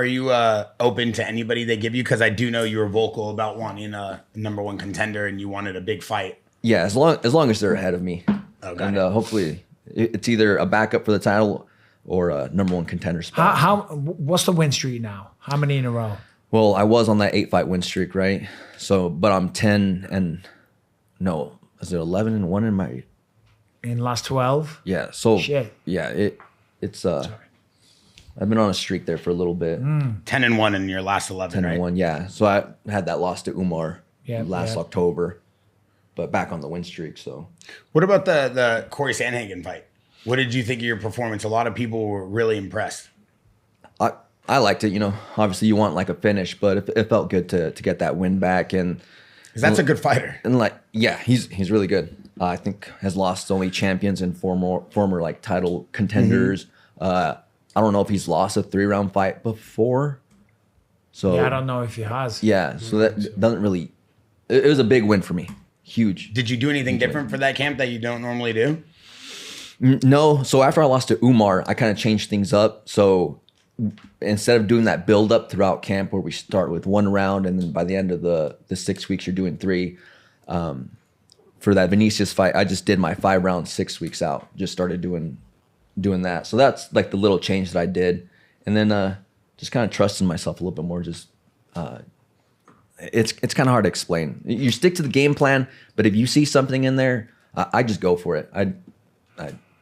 open to anybody they give you? Because I do know you were vocal about wanting a number one contender and you wanted a big fight. yeah, as long as they're ahead of me, Okay. and hopefully it's either a backup for the title or a number one contender spot. What's the win streak now? How many in a row? Well, I was on that 8-fight win streak, right? So, but I'm 10 and no, is it 11 and 1 in my? In the last 12? Yeah. So Shit. yeah, it's I've been on a streak there for a little bit. 10-1 in your last 11, 10 right? and 1, yeah. So I had that loss to Umar last Yeah. October, but back on the win streak. So What about the Corey Sandhagen fight? What did you think of your performance? A lot of people were really impressed. I liked it. You know, obviously you want like a finish, but it felt good to get that win back. And 'Cause that's a good fighter. And like, yeah, he's really good. I think has lost only champions and former like title contenders. I don't know if he's lost a 3-round fight before. So Yeah, I don't know if he has. yeah, so that doesn't really. It was a big win for me. Huge. Did you do anything different for that camp that you don't normally do? No. So after I lost to Umar, I kind of changed things up. So instead of doing that build up throughout camp where we start with 1 round and then by the end of the 6 weeks you're doing 3, for that Vinicius fight, I just did my 5 rounds 6 weeks out. Just started doing that. So that's like the little change that I did. And then just kind of trusting myself a little bit more. Just it's kind of hard to explain. You stick to the game plan, but if you see something in there, I just go for it. I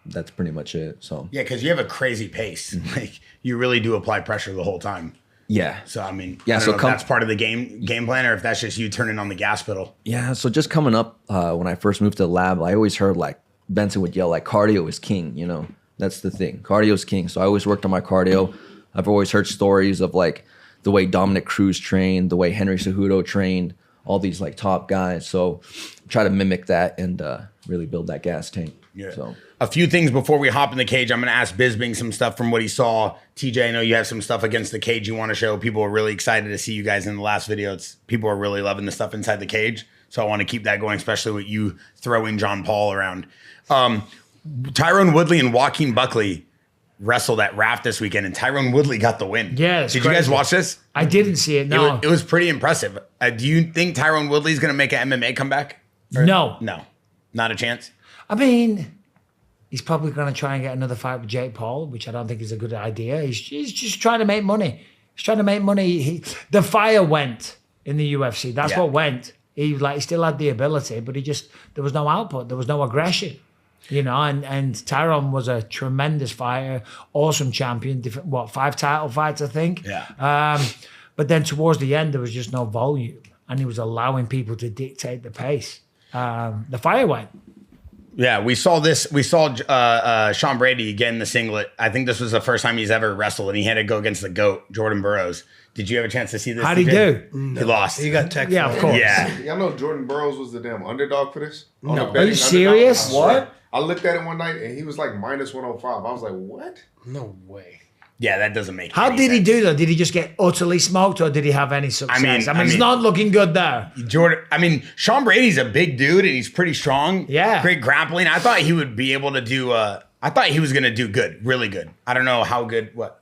that's pretty much it. So Yeah, because you have a crazy pace. Like you really do apply pressure the whole time. yeah. So I mean, Yeah, I don't so know if that's part of the game plan, or if that's just you turning on the gas pedal. Yeah, so just coming up when I first moved to the lab, I always heard like Benson would yell like cardio is king, you know. That's the thing. Cardio is king. So I always worked on my cardio. I've always heard stories of like the way Dominic Cruz trained, the way Henry Cejudo trained, all these like top guys. So try to mimic that and really build that gas tank. Yeah. So A few things before we hop in the cage. I'm going to ask Bisping some stuff from what he saw. TJ, I know you have some stuff against the cage you want to show. People are really excited to see you guys in the last video. People are really loving the stuff inside the cage. So I want to keep that going, especially with you throwing John Paul around. Tyrone Woodley and Joaquin Buckley wrestled at RAF this weekend, and Tyrone Woodley got the win. Yeah, it's Did you guys crazy. watch this? I didn't see it, no. It was pretty impressive. Do you think Tyrone Woodley's going to make an MMA comeback? No. No, not a chance. I mean, he's probably going to try and get another fight with Jake Paul, which I don't think is a good idea. He's just trying to make money. He's trying to make money. The fire went in the UFC. That's Yeah. what went. He still had the ability, but there was no output. There was no aggression. You know, and Tyrone was a tremendous fighter, awesome champion. 5 title fights, I think. Yeah. But then towards the end, there was just no volume, and he was allowing people to dictate the pace. The fire went. Yeah, we saw this. We saw Sean Brady get in the singlet. I think this was the first time he's ever wrestled, and he had to go against the GOAT, Jordan Burroughs. Did you have a chance to see this? How'd he TJ? do? He lost. He got tech. Yeah, of course. Yeah. Y'all know Jordan Burroughs was the damn underdog for this? No. Are you serious? What? I looked at it one night and he was like minus 105. I was like, what? No way. Yeah, that doesn't make How any did he sense. do though? Did he just get utterly smoked, or did he have any success? I mean, it's mean- not looking good there. Sean Brady's a big dude and he's pretty strong. Yeah. Great grappling. I thought he would be able to do, I thought he was going to do good, really good. I don't know how good. What?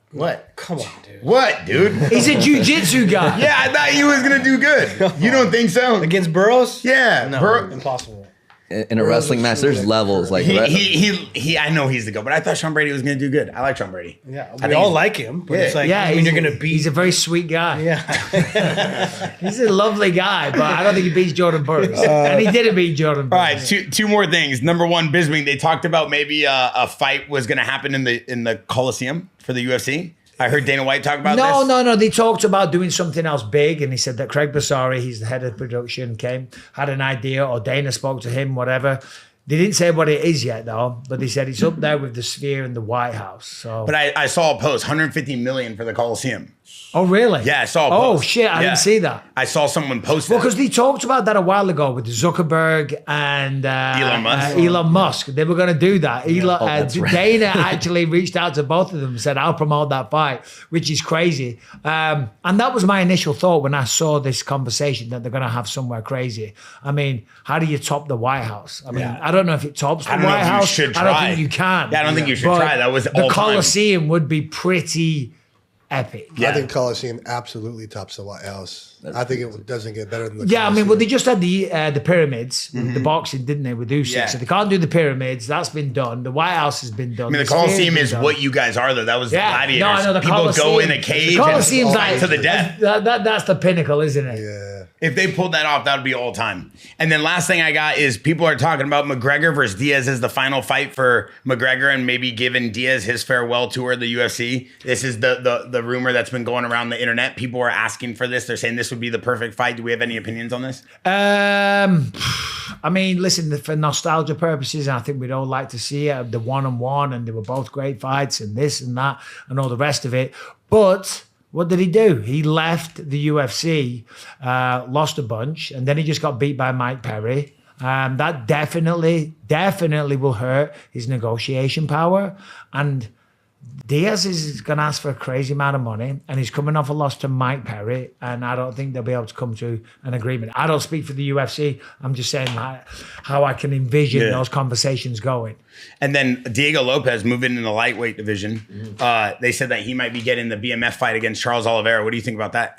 Come on, dude. What, dude? He's a jiu-jitsu guy. Yeah, I thought he was going to do good. You don't think so? Against Burroughs? Yeah. No, impossible. in a wrestling match, there's levels. Like He I know he's the GOAT, but I thought Sean Brady was going to do good. I like Sean Brady. Yeah, I we think all he's- like him, but it's like Yeah, when you're gonna beat. He's a very sweet guy. Yeah, He's a lovely guy, but I don't think he beats Jordan Burroughs. And he didn't beat Jordan All Burroughs. right, two more things. Number one, Bisping. They talked about maybe a fight was going to happen in the Coliseum for the UFC. I heard Dana White talk about this. No. They talked about doing something else big, and he said that Craig Bassari, he's the head of production, had an idea, or Dana spoke to him, whatever. They didn't say what it is yet, though, but they said it's up there with the Sphere and the White House. So, But I saw a post, 150 million for the Coliseum. Oh, really? Yeah, I saw a Oh, post. shit. I Yeah. didn't see that. I saw someone post Well, that. because they talked about that a while ago with Zuckerberg and Elon Musk. Elon Musk. They were going to do that. that's right. Dana actually reached out to both of them and said, I'll promote that fight, which is crazy. And that was my initial thought when I saw this conversation that they're going to have somewhere crazy. I mean, how do you top the White House? I mean, I don't know if it tops the I don't know White if you House. should I don't try. think you can. Yeah, I don't think you should But try. That was the all time. Coliseum would be pretty epic. Yeah. I think Coliseum absolutely tops the White House. I think it doesn't get better than the Yeah, I mean, Coliseum. well, they just had the pyramids, the boxing, didn't they, with Usyk? Yeah. So they can't do the pyramids. That's been done. The White House has been done. I mean, the Sphere's Coliseum been is done. what you guys are, though. That was the gladiators. No, I know the People Coliseum. go in a cage The Coliseum's and like to the death. That's the pinnacle, isn't it? Yeah. If they pulled that off, that would be all time. And then last thing I got is people are talking about McGregor versus Diaz as the final fight for McGregor and maybe giving Diaz his farewell tour of the UFC. This is the rumor that's been going around the internet. People are asking for this. They're saying this would be the perfect fight. Do we have any opinions on this? I mean, listen, for nostalgia purposes, I think we'd all like to see it, the one-on-one, and they were both great fights, and this and that, and all the rest of it. But what did he do? He left the UFC, lost a bunch, and then he just got beat by Mike Perry. That definitely will hurt his negotiation power. And Diaz is going to ask for a crazy amount of money, and he's coming off a loss to Mike Perry, and I don't think they'll be able to come to an agreement. I don't speak for the UFC. I'm just saying how I can envision those conversations going. And then Diego Lopez moving in the lightweight division. They said that he might be getting the BMF fight against Charles Oliveira. What do you think about that?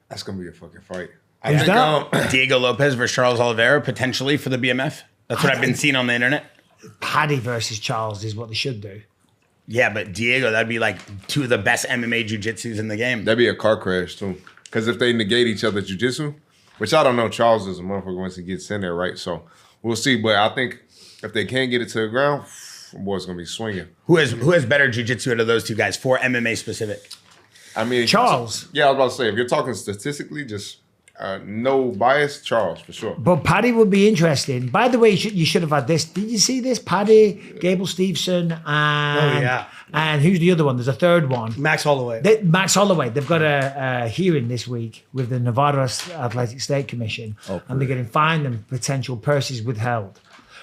That's gonna be a fucking fight. Who's that? Diego Lopez versus Charles Oliveira potentially for the BMF. That's what I've been seeing on the internet. Paddy versus Charles is what they should do. Yeah, but Diego, that'd be like two of the best MMA jiu-jitsus in the game. That'd be a car crash too. Because if they negate each other's jiu-jitsu, which I don't know, Charles is a motherfucker once he gets in there, right? So we'll see. But I think if they can't get it to the ground, boy's gonna be swinging. Who has better jiu-jitsu out of those two guys for MMA specific? I mean, Charles. Yeah, I was about to say, if you're talking statistically, just no bias, Charles for sure. But Paddy would be interesting. By the way, you should have had this. Did you see this? Paddy, Gable Stevenson, and and who's the other one? There's a third one. Max Holloway. Max Holloway. They've got a hearing this week with the Nevada Athletic State Commission, and they're getting fined and potential purses withheld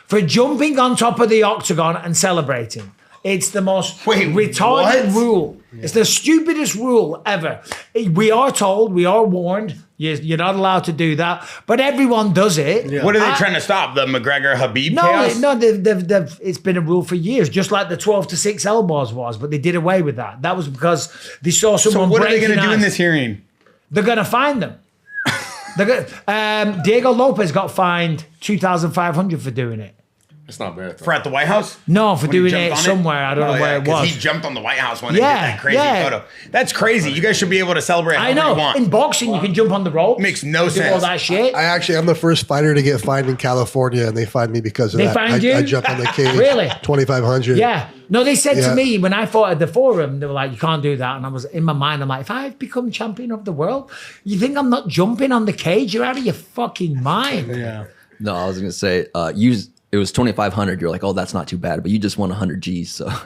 for jumping on top of the octagon and celebrating. It's the most retarded rule. Yeah. It's the stupidest rule ever. We are told, we are warned, you're not allowed to do that, but everyone does it. Yeah. What are they trying to stop? The McGregor-Habib chaos? No, it's been a rule for years, just like the 12-6 elbows was, but they did away with that. That was because they saw someone. So what are they going to do in eyes. this hearing? They're going to fine them. Diego Lopez got fined $2,500 for doing it. It's not bad. For at the White House? No, for When he doing jumped it on somewhere. I don't know where it was. He jumped on the White House one and did that crazy photo. That's crazy. You guys should be able to celebrate however you want. In boxing, you can jump on the rope. Makes no do sense. all that shit. I'm the first fighter to get fined in California, and they fined me because of They that. fined you? I jumped on the cage. Really? $2,500. Yeah. No, they said to Yeah. me when I fought at the forum, they were like, you can't do that. And I was in my mind, I'm like, if I've become champion of the world, you think I'm not jumping on the cage? You're out of your fucking mind. Yeah. No, I was gonna say it was 2,500. You're like, oh, that's not too bad, but you just won 100 G's. So Yeah,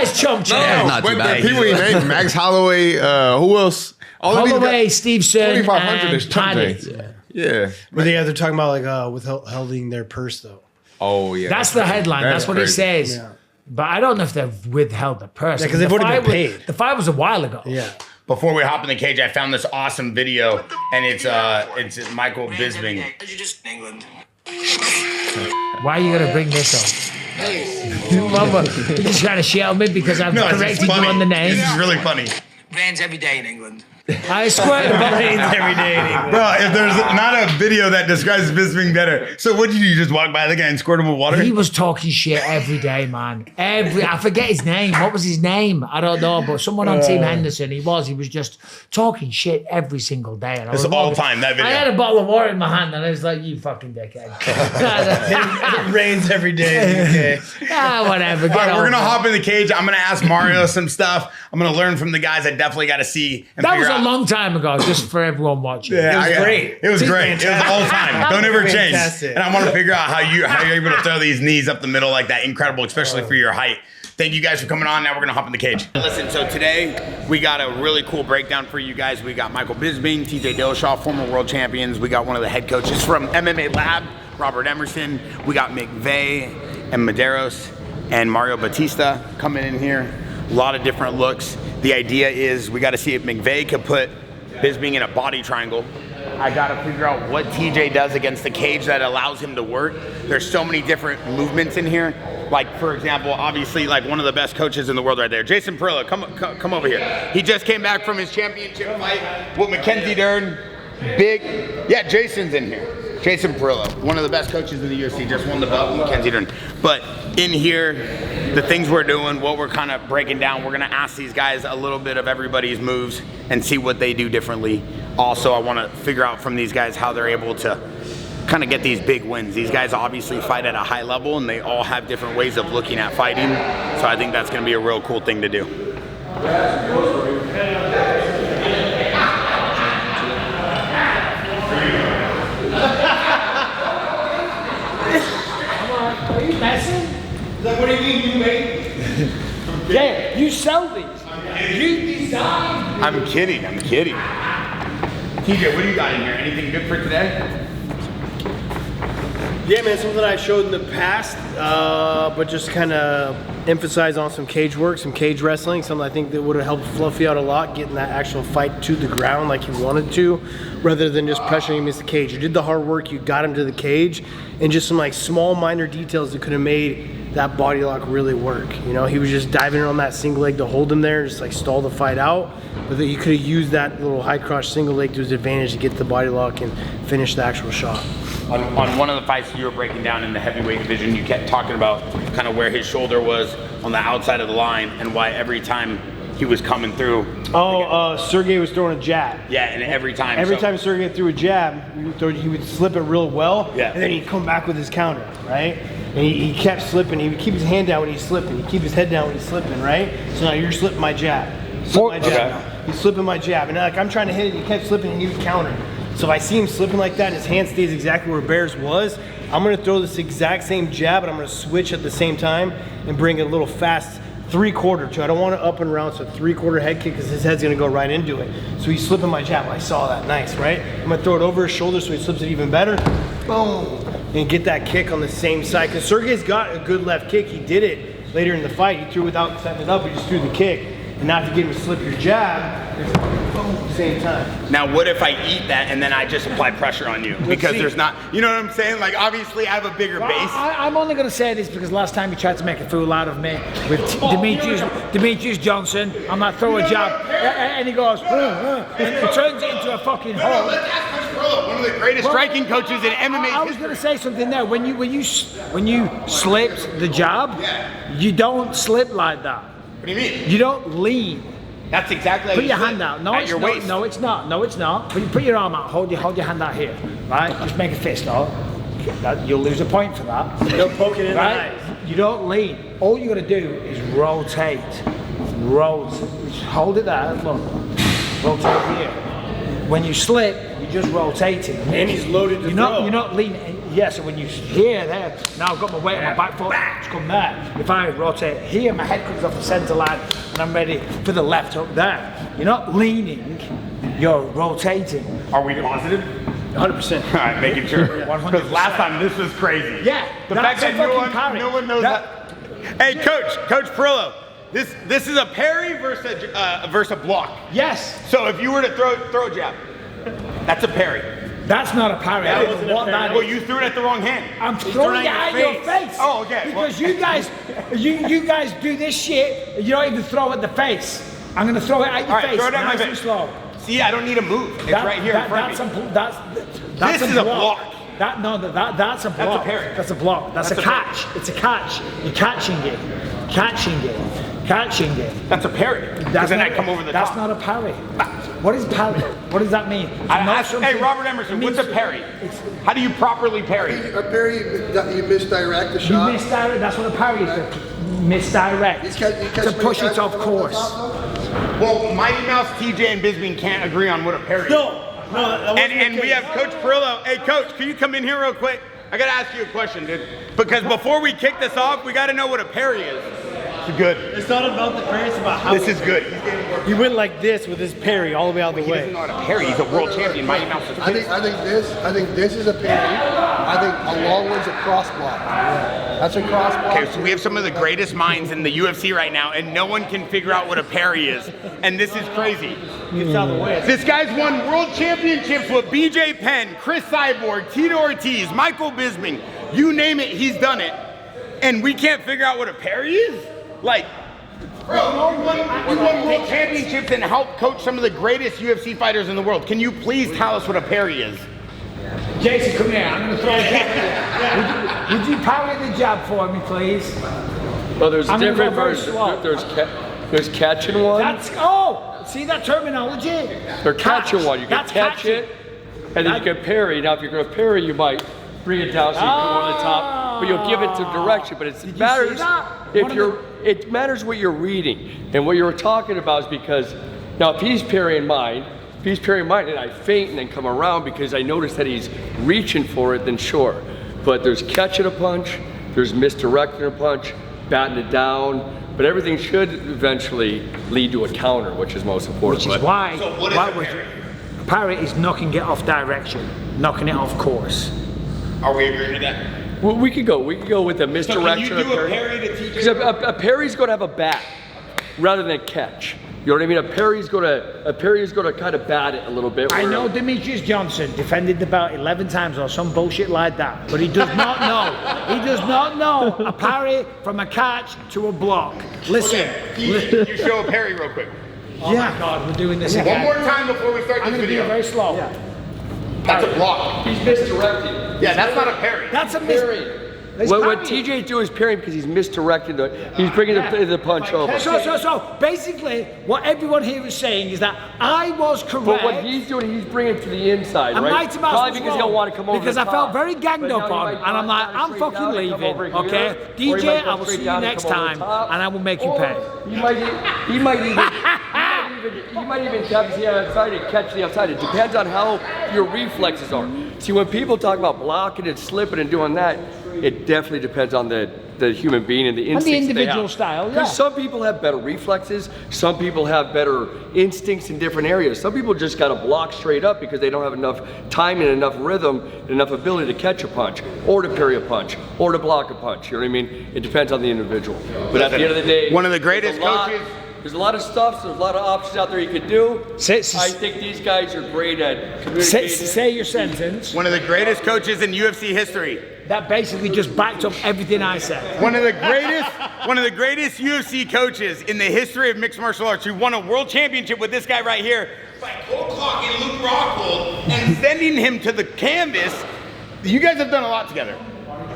it's chump change. not too But bad. the people he named, Max Holloway, who else? All of these Holloway, guys- Stevenson, 2,500 and is chump Paddy. change. Yeah. But they're talking about like withholding their purse though. Oh yeah. That's the headline. That That's is what it crazy. says. Yeah. But I don't know if they've withheld the purse. Yeah, 'cause they've The already been fight paid. the fight was a while ago. Yeah. Before we hop in the cage, I found this awesome video, and it's Michael Bisping. England. Why are you going to bring this up? Mama, you're just trying to shit on me because I've It's corrected you funny. on the name. This is really funny. Rains every day in England. I swear to God. Every day. Bro, if there's not a video that describes Bisping better. So what did you do? You just walk by the guy and squirt him with water? He was talking shit every day, man. I forget his name. What was his name? I don't know, but someone on Team Henderson, he was just talking shit every single day. And I It's was all walking- time, that video. I had a bottle of water in my hand and I was like, you fucking dickhead. It rains every day in the UK. Whatever. Get All right, we're over going to it. hop in the cage. I'm going to ask Mario some stuff. I'm going to learn from the guys I definitely got to see and That was figure a out. long time ago, just for everyone watching. Yeah, It was I- great. It was great. It was all time. Don't ever change. Fantastic. And I want to figure out how you're able to throw these knees up the middle like that. Incredible, especially for your height. Thank you guys for coming on. Now we're gonna hop in the cage. Listen, so today we got a really cool breakdown for you guys. We got Michael Bisping, TJ Dillashaw, former world champions. We got one of the head coaches from MMA Lab, Robert Emerson. We got McVey and Mederos and Mario Bautista coming in here. A lot of different looks. The idea is we got to see if McVey could put Bisping in a body triangle. I got to figure out what TJ does against the cage that allows him to work. There's so many different movements in here. Like, for example, obviously, like one of the best coaches in the world right there, Jason Perillo, come over here. He just came back from his championship fight with Mackenzie Dern. Yeah, Jason's in here. Jason Perillo, one of the best coaches in the UFC, just won the belt with Mackenzie Dern. But in here, the things we're doing, what we're kind of breaking down, we're gonna ask these guys a little bit of everybody's moves and see what they do differently. Also, I wanna figure out from these guys how they're able to kind of get these big wins. These guys obviously fight at a high level and they all have different ways of looking at fighting. So I think that's gonna be a real cool thing to do. Are you messing? What do you mean you made? Yeah, you sell these. You design. I'm kidding. TJ, what do you got in here? Anything good for today? Yeah, man, something I showed in the past, but just kind of emphasize on some cage work, some cage wrestling, something I think that would have helped Fluffy out a lot, getting that actual fight to the ground like he wanted to, rather than just pressuring him against the cage. You did the hard work, you got him to the cage, and just some like small minor details that could have made that body lock really work. You know, he was just diving in on that single leg to hold him there, just like stall the fight out, but that you could have used that little high crotch single leg to his advantage to get the body lock and finish the actual shot. On one of the fights you were breaking down in the heavyweight division, you kept talking about kind of where his shoulder was on the outside of the line and why every time he was coming through. Sergey was throwing a jab. Yeah, and every time. Every time Sergey threw a jab, he would slip it real well, yeah. And then he'd come back with his counter, right? And he kept slipping. He would keep his hand down when he's slipping. He'd keep his head down when he's slipping, right? So now you're slipping my jab. He's slipping my jab. And like I'm trying to hit it, he kept slipping and he would counter. So if I see him slipping like that and his hand stays exactly where Bear's was, I'm gonna throw this exact same jab and I'm gonna switch at the same time and bring a little fast 3/4 to. I don't want to up and around, so 3/4 head kick because his head's gonna go right into it. So he's slipping my jab. I saw that, nice, right? I'm gonna throw it over his shoulder so he slips it even better. Boom, and get that kick on the same side. Because Sergey's got a good left kick. He did it later in the fight. He threw without setting it up. He just threw the kick. And not to get him to slip your jab, boom, at the same time. Now, what if I eat that and then I just apply pressure on you? Because there's not, you know what I'm saying? Like, obviously, I have a bigger base. I'm only going to say this because last time he tried to make a fool out of me with Demetrius Johnson. I'm like, throw a jab. And he goes, and it turns it into a fucking hole. Let's ask Coach Perillo, one of the greatest striking coaches in MMA. I was going to say something there. When you slipped the jab, you don't slip like that. What do you mean? You don't lean. That's exactly how Put you your slip. hand out. No, at it's your not. waist. No, it's not. No, it's not. Put your arm out. Hold your hand out here. Right? Just make a fist out. You'll lose a point for that. Don't poke it in right? the eyes. You don't lean. All you got to do is rotate. Just hold it there. Look. Rotate here. When you slip, you're just rotating. And he's loaded to throw. You're not leaning. Yeah, so when you here, there, now I've got my weight on my back foot, it's come there. If I rotate here, my head comes off the centre line and I'm ready for the left hook there. You're not leaning, you're rotating. Are we positive? 100%. All right, making sure. Because last time this was crazy. Yeah, The fact that no one knows that. Hey, Coach Perillo, this is a parry versus a block. Yes. So if you were to throw a jab, that's a parry. That's not a parry. I don't know what that is. Well, you threw it at the wrong hand. I'm throwing it at your face. Oh, okay. Because you guys do this shit, you don't even throw at the face. I'm going to throw it at your face. Throw it at my nice and face. slow. See, I don't need to move. It's right here in front of me. That's This is a block. That's a block. That's a parry. That's a block. That's a catch. It's a catch. You're catching it. That's a parry. Because then I come over the top. That's not a parry. What is parry? What does that mean? Hey, Robert Emerson, what's a parry? How do you properly parry? A parry, you misdirect the shot. You misdirect. That's what a parry is. Misdirect. To push it off course. Well, Mighty Mouse, TJ, and Bisping can't agree on what a parry is. No, And we have Coach Perillo. Hey, Coach, can you come in here real quick? I got to ask you a question, dude. Because before we kick this off, we got to know what a parry is. good. It's not about the parry, it's about how. This is good. He went like this with his parry all the way out the He way. doesn't know how to parry. He's a world champion. Mighty Mouse is I think this is a parry. I think a long one's a cross block. That's a cross block. Okay, so we have some of the greatest minds in the UFC right now, and no one can figure out what a parry is. And this is crazy. Gets out of the way. This guy's won world championships with BJ Penn, Chris Cyborg, Tito Ortiz, Michael Bisping. You name it, he's done it. And we can't figure out what a parry is? Like, bro, you won world championships and helped coach some of the greatest UFC fighters in the world. Can you please tell us what a parry is? Jason, come here. I'm going to throw a jab. Would you parry the jab for me, please? Well, there's a I'm gonna different go very version. slow. There's catching one. See that terminology? They're catching one. You can That's catch catching. it, and then you can parry. Now, if you're going to parry, you might bring it down so you can go over the top, but you'll give it to direction. But it matters it matters what you're reading, and what you're talking about is because now if he's parrying mine, and I feint and then come around because I notice that he's reaching for it, then sure. But there's catching a punch, there's misdirecting a punch, batting it down. But everything should eventually lead to a counter, which is most important. Which is why, So what is a parry is knocking it off direction, knocking it off course. Are we agreeing to that? Well, we could go with a misdirection. So can you do a parry to teach? Because a parry's going to have a bat rather than a catch. You know what I mean? A parry is going to kind of bat it a little bit. I know Demetrius Johnson defended the belt 11 times or some bullshit like that, but he does not know. He does not know a parry from a catch to a block. Listen. Okay, you show a parry real quick. Oh my God, we're doing this One again. more time before we start I'm this going to do video. it very slow. That's a block. He's misdirecting. Yeah, that's not a parry. That's a Parry. What TJ's doing is parrying because he's misdirecting. He's bringing the punch over. So basically, what everyone here is saying is that I was correct. But what he's doing, he's bringing it to the inside, And right? Mighty Mouse Probably was because he wrong, don't want to come over because the I top. felt very ganged But now up he on, might and I'm try like, to I'm straight fucking down and come leaving, over here, okay? or he DJ, might go I will straight see you down and next come over the time, top. and I will make you pay. He might even tap the outside and catch the outside. It depends on how your reflexes are. See, when people talk about blocking and slipping and doing that, it definitely depends on the human being and the instincts individual they have. style, yeah. Because some people have better reflexes, some people have better instincts in different areas. Some people just got to block straight up because they don't have enough time and enough rhythm and enough ability to catch a punch, or to parry a punch, or to block a punch. You know what I mean? It depends on the individual. But at the end of the day, One of the greatest coaches. There's a lot of stuff, there's a lot of options out there you could do. I think these guys are great at communicating. Say your sentence. One of the greatest coaches in UFC history. That basically just backed up everything I said. One of the greatest UFC coaches in the history of mixed martial arts, who won a world championship with this guy right here, by cold clocking Luke Rockhold and sending him to the canvas. You guys have done a lot together.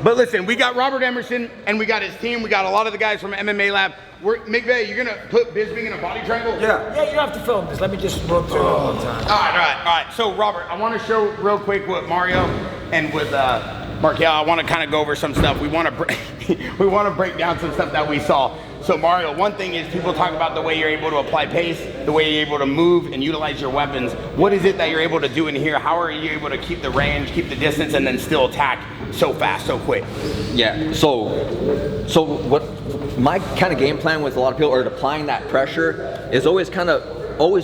But listen, we got Robert Emerson and we got his team. We got a lot of the guys from MMA Lab. McVey, you're gonna put Bisping in a body triangle? Yeah, you have to film this. Let me just run through it one time. All right. So Robert, I want to show real quick with Mario and with Marquel. I want to kind of go over some stuff. We want to break down some stuff that we saw. So Mario, one thing is people talk about the way you're able to apply pace, the way you're able to move and utilize your weapons. What is it that you're able to do in here? How are you able to keep the range, keep the distance, and then still attack so fast, so quick? Yeah, so what my kind of game plan with a lot of people are applying that pressure is always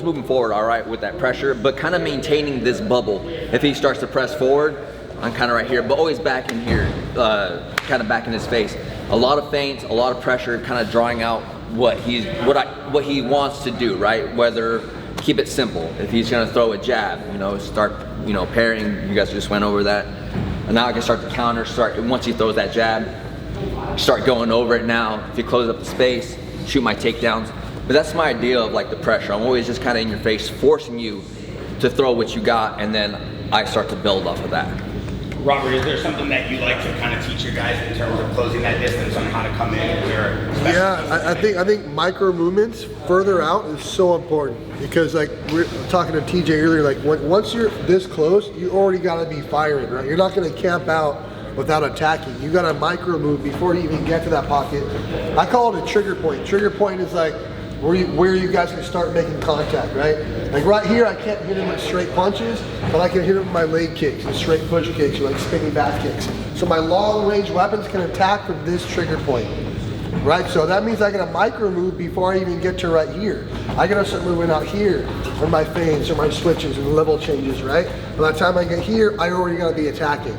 moving forward, all right, with that pressure, but kind of maintaining this bubble. If he starts to press forward, I'm kind of right here, but always back in here, kind of back in his face. A lot of feints, a lot of pressure, kind of drawing out what he wants to do, right? Whether keep it simple. If he's gonna throw a jab, start, parrying. You guys just went over that. And now I can start to counter. Once he throws that jab, start going over it now. If you close up the space, shoot my takedowns. But that's my idea of like the pressure. I'm always just kind of in your face, forcing you to throw what you got, and then I start to build off of that. Robert, is there something that you like to kind of teach your guys in terms of closing that distance on how to come in? Yeah, I think micro movements further out is so important, because like we're talking to TJ earlier, like once you're this close, you already got to be firing, right? You're not going to camp out without attacking. You got to micro move before you even get to that pocket. I call it a trigger point. Trigger point is like where you guys can start making contact, right? Like right here, I can't hit him with straight punches, but I can hit him with my leg kicks and straight push kicks or like spinning back kicks. So my long range weapons can attack from this trigger point. right? So that means I gotta micro move before I even get to right here. I gotta start moving out here for my feints or my switches and level changes, right? By the time I get here, I already gotta be attacking,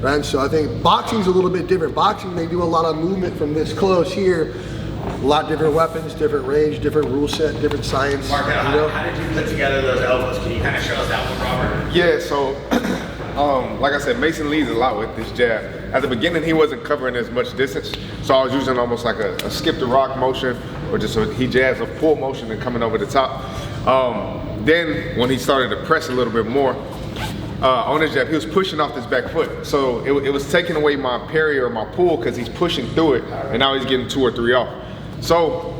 right? So I think boxing's a little bit different. Boxing, they do a lot of movement from this close here. A lot different weapons, different range, different rule set, different science. Marquel, how did you put together those elbows? Can you kind of show us that one, Robert? Yeah, so like I said, Mason leads a lot with this jab. At the beginning, he wasn't covering as much distance, so I was using almost like a skip the rock motion, or just he jabs a pull motion and coming over the top. Then when he started to press a little bit more on his jab, he was pushing off this back foot. So it was taking away my parry or my pull because he's pushing through it, and now he's getting 2 or 3 off. So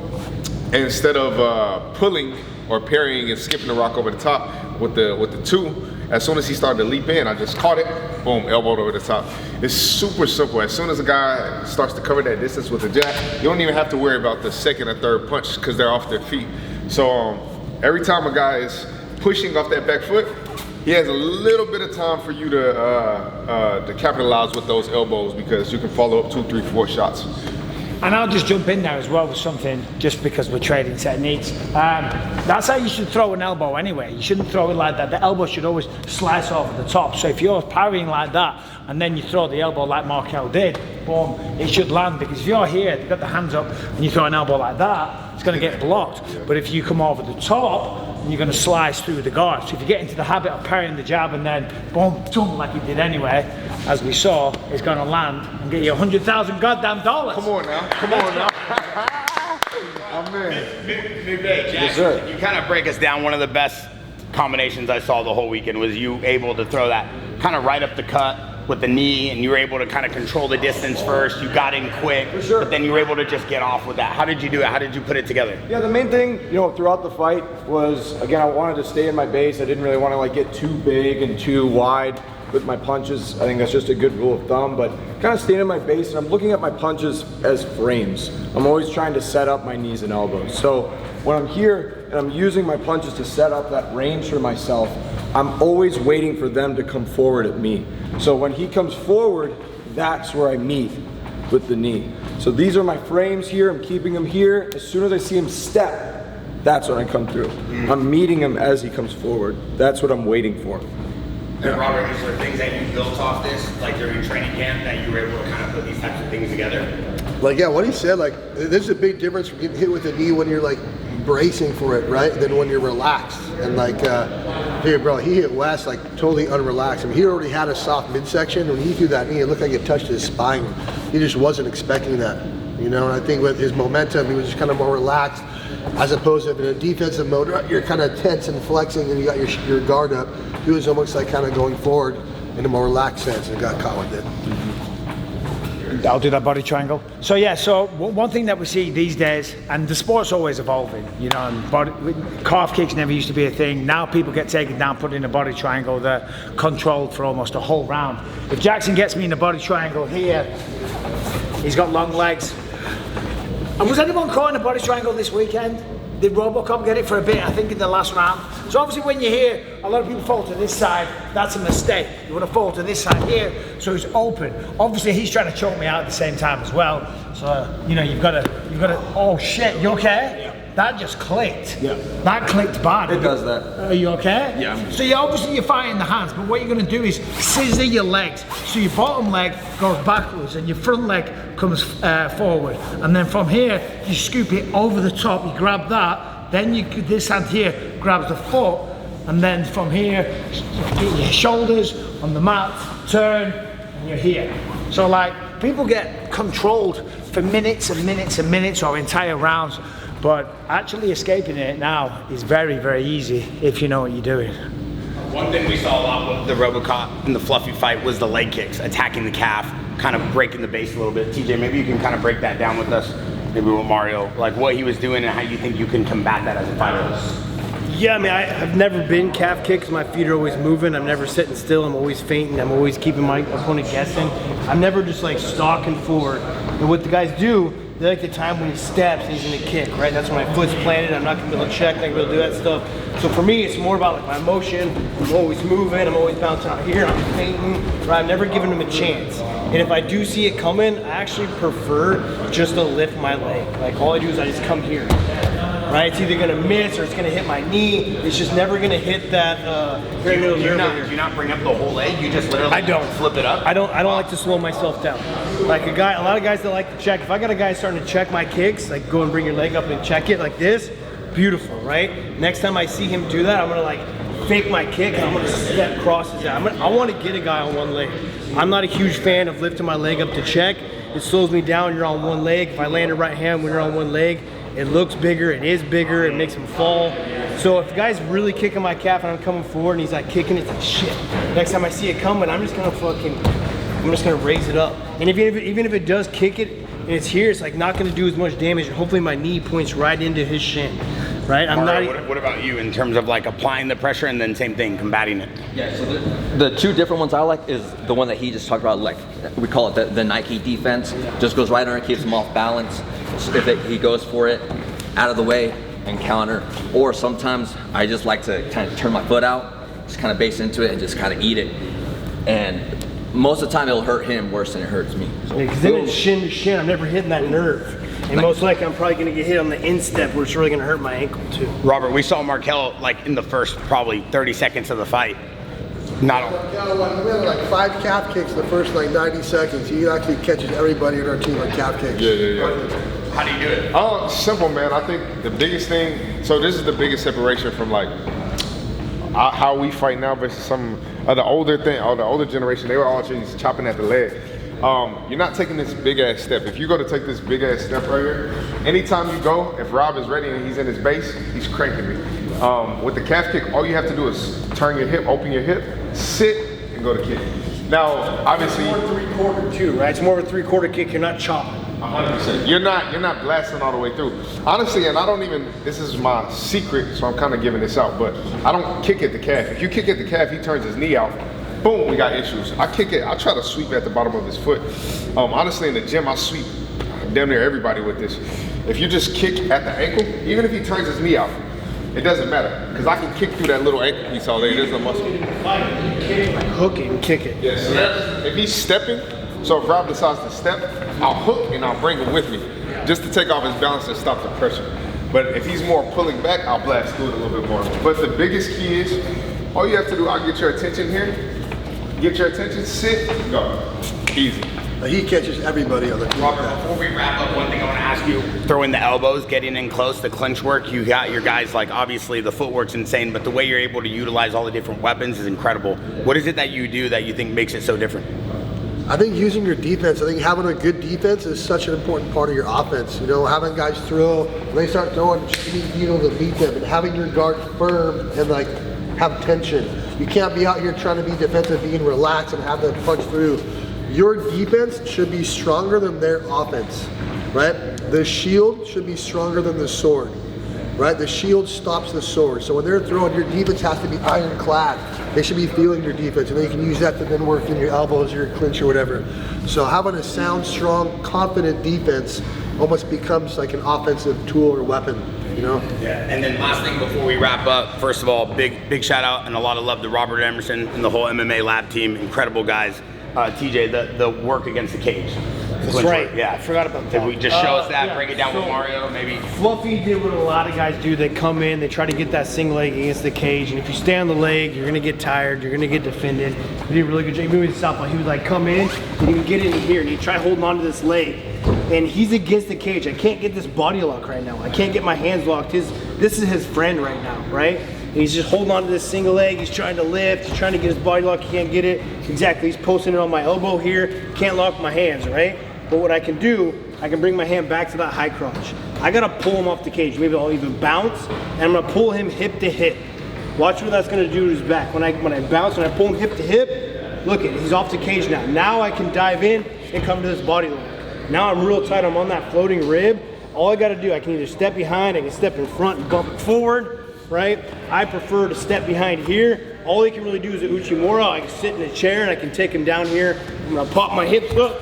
instead of pulling or parrying and skipping the rock over the top with the 2, as soon as he started to leap in, I just caught it, boom, elbowed over the top. It's super simple. As soon as a guy starts to cover that distance with a jab, you don't even have to worry about the second or third punch because they're off their feet. So every time a guy is pushing off that back foot, he has a little bit of time for you to capitalize with those elbows because you can follow up 2, 3, 4 shots. And I'll just jump in there as well with something, just because we're trading techniques. That's how you should throw an elbow anyway. You shouldn't throw it like that. The elbow should always slice over the top. So if you're parrying like that, and then you throw the elbow like Marquel did, boom, it should land. Because if you're here, you've got the hands up, and you throw an elbow like that, it's going to get blocked. But if you come over the top, you're going to slice through the guard. So if you get into the habit of parrying the jab and then boom, boom, like he did anyway, as we saw, it's going to land and get you $100,000 goddamn dollars. Come on now, come on now. McVey, Jaxxon, you kind of break us down. One of the best combinations I saw the whole weekend was you able to throw that kind of right up the cut with the knee, and you were able to kind of control the distance first. You got in quick, but then you were able to just get off with that. How did you do it? How did you put it together? Yeah, the main thing, throughout the fight was, again, I wanted to stay in my base. I didn't really want to like get too big and too wide with my punches. I think that's just a good rule of thumb, but kind of staying in my base, and I'm looking at my punches as frames. I'm always trying to set up my knees and elbows. So when I'm here and I'm using my punches to set up that range for myself, I'm always waiting for them to come forward at me. So when he comes forward, that's where I meet with the knee. So these are my frames here. I'm keeping him here. As soon as I see him step, that's when I come through. I'm meeting him as he comes forward. That's what I'm waiting for. And Robert, is there things that you built off this, like during training camp, that you were able to kind of put these types of things together? Like, yeah, what he said, like, there's a big difference from getting hit with the knee when you're like bracing for it, right? Than when you're relaxed. And like, dude, bro, he hit Wes like totally unrelaxed. I mean, he already had a soft midsection. When he threw that knee, it looked like it touched his spine. He just wasn't expecting that, And I think with his momentum, he was just kind of more relaxed, as opposed to in a defensive mode, you're kind of tense and flexing, and you got your guard up. He was almost like kind of going forward in a more relaxed sense, and got caught with it. I'll do that body triangle. So yeah, so one thing that we see these days, and the sport's always evolving, and calf kicks never used to be a thing. Now people get taken down, put in a body triangle, they're controlled for almost a whole round. If Jaxxon gets me in the body triangle here, he's got long legs. And was anyone caught in a body triangle this weekend? Did Robocop get it for a bit, I think, in the last round? So obviously when you hear a lot of people fall to this side, that's a mistake. You want to fall to this side here, so it's open. Obviously he's trying to choke me out at the same time as well. So, you've got to, oh shit, you okay? Yeah. That just clicked. Yeah. That clicked bad. It does that. Are you okay? Yeah. So you're fighting the hands, but what you're going to do is scissor your legs. So your bottom leg goes backwards and your front leg comes forward. And then from here, you scoop it over the top, you grab that, then this hand here grabs the foot, and then from here, get your shoulders on the mat, turn, and you're here. So like, people get controlled for minutes and minutes and minutes or entire rounds, but actually escaping it now is very, very easy if you know what you're doing. One thing we saw a lot with the Robocop in the fluffy fight was the leg kicks, attacking the calf, kind of breaking the base a little bit. TJ, maybe you can kind of break that down with us, maybe with Mario, like what he was doing and how you think you can combat that as a fighter. Yeah, I mean, I've never been calf kicked. My feet are always moving. I'm never sitting still. I'm always fainting. I'm always keeping my opponent guessing. I'm never just like stalking forward. And what the guys do they like the time when he steps and he's gonna kick, right? That's when my foot's planted, I'm not gonna be able to check, not gonna be able to do that stuff. So for me, it's more about like my motion. I'm always moving, I'm always bouncing out here, I'm painting, right? I'm never giving him a chance. And if I do see it coming, I actually prefer just to lift my leg. Like all I do is I just come here. Right, it's either gonna miss or it's gonna hit my knee. It's just never gonna hit that very middle nerve. Do you not bring up the whole leg? You just literally I don't flip it up. I don't like to slow myself down. Like a lot of guys that like to check. If I got a guy starting to check my kicks, like go and bring your leg up and check it like this, beautiful, right? Next time I see him do that, I'm gonna like fake my kick and I'm gonna step across his head. I want to get a guy on one leg. I'm not a huge fan of lifting my leg up to check. It slows me down. You're on one leg. If I land a right hand when you're on one leg, it looks bigger, it is bigger, it makes him fall. So if the guy's really kicking my calf and I'm coming forward and he's like kicking it, it's like shit. Next time I see it coming, I'm just gonna raise it up. And even if it does kick it and it's here, it's like not gonna do as much damage. And hopefully my knee points right into his shin, right? What about you in terms of like applying the pressure and then same thing, combating it? Yeah, so the two different ones I like is the one that he just talked about, like we call it the Nike defense. Just goes right under, keeps him off balance. If he goes for it, out of the way and counter. Or sometimes I just like to kind of turn my foot out, just kind of base into it and just kind of eat it. And most of the time it'll hurt him worse than it hurts me. So, because then it's shin to shin, I'm never hitting that nerve. And most likely I'm probably gonna get hit on the instep where it's really gonna hurt my ankle too. Robert, we saw Marquel like in the first probably 30 seconds of the fight. Not we had like 5 calf kicks in the first like 90 seconds. He actually catches everybody in our team on calf kicks. Yeah. How do you do it? Simple, man. I think the biggest thing, so this is the biggest separation from like how we fight now versus some of the older generation. They were all just chopping at the leg. You're not taking this big ass step. If you go to take this big ass step right here, anytime you go, if Rob is ready and he's in his base, he's cranking me. With the calf kick, all you have to do is turn your hip, open your hip, sit, and go to kick. Now, obviously, It's more 3/4 too, right? It's more of a 3/4 kick. You're not chopping. 100%. You're not blasting all the way through. Honestly, and I don't even, this is my secret, so I'm kind of giving this out, but I don't kick at the calf. If you kick at the calf, he turns his knee out. Boom, we got issues. I try to sweep at the bottom of his foot. Honestly, in the gym, I sweep damn near everybody with this. If you just kick at the ankle, even if he turns his knee out, it doesn't matter, because I can kick through that little ankle piece all day. There's no muscle. Hook it and kick it. Yes. If he's stepping, so if Rob decides to step, I'll hook and I'll bring him with me, just to take off his balance and stop the pressure. But if he's more pulling back, I'll blast through it a little bit more. But the biggest key is, all you have to do, I'll get your attention here, get your attention, sit, go. Easy. He catches everybody on the team. Robert, before we wrap up, one thing I want to ask you, throwing the elbows, getting in close, the clinch work, you got your guys, like obviously the footwork's insane, but the way you're able to utilize all the different weapons is incredible. What is it that you do that you think makes it so different? I think using your defense, I think having a good defense is such an important part of your offense. You know, having guys throw, when they start throwing, just being able to beat them, and having your guard firm and like have tension. You can't be out here trying to be defensive, being relaxed and have them punch through. Your defense should be stronger than their offense, right? The shield should be stronger than the sword, right? The shield stops the sword. So when they're throwing, your defense has to be ironclad. They should be feeling your defense, and then you can use that to then work in your elbows, your clinch, or whatever. So having a sound, strong, confident defense almost becomes like an offensive tool or weapon, you know? Yeah. And then last thing before we wrap up, first of all, big shout out and a lot of love to Robert Emerson and the whole MMA Lab team. Incredible guys. TJ, the work against the cage. That's right. Yeah, I forgot about that. If we just show us that, Yeah. break it down with Mario, maybe. Fluffy did what a lot of guys do. They come in, they try to get that single leg against the cage, and if you stay on the leg, you're gonna get tired, you're gonna get defended. He did a really good job. Even with Southpaw, he would like come in, and he would get in here, and he'd try holding onto this leg. And he's against the cage. I can't get this body lock right now. I can't get my hands locked. This is his friend right now, right? And he's just holding on to this single leg. He's trying to lift. He's trying to get his body lock. He can't get it. Exactly. He's posting it on my elbow here. Can't lock my hands, right? But what I can do, I can bring my hand back to that high crotch. I gotta pull him off the cage. Maybe I'll even bounce, and I'm gonna pull him hip to hip. Watch what that's gonna do to his back. When I bounce and I pull him hip to hip, look at it, he's off the cage now. Now I can dive in and come to this body lock. Now I'm real tight. I'm on that floating rib. All I gotta do, I can either step behind, I can step in front and bump it forward, right? I prefer to step behind here. All he can really do is a Uchimura. I can sit in a chair and I can take him down here. I'm gonna pop my hips up,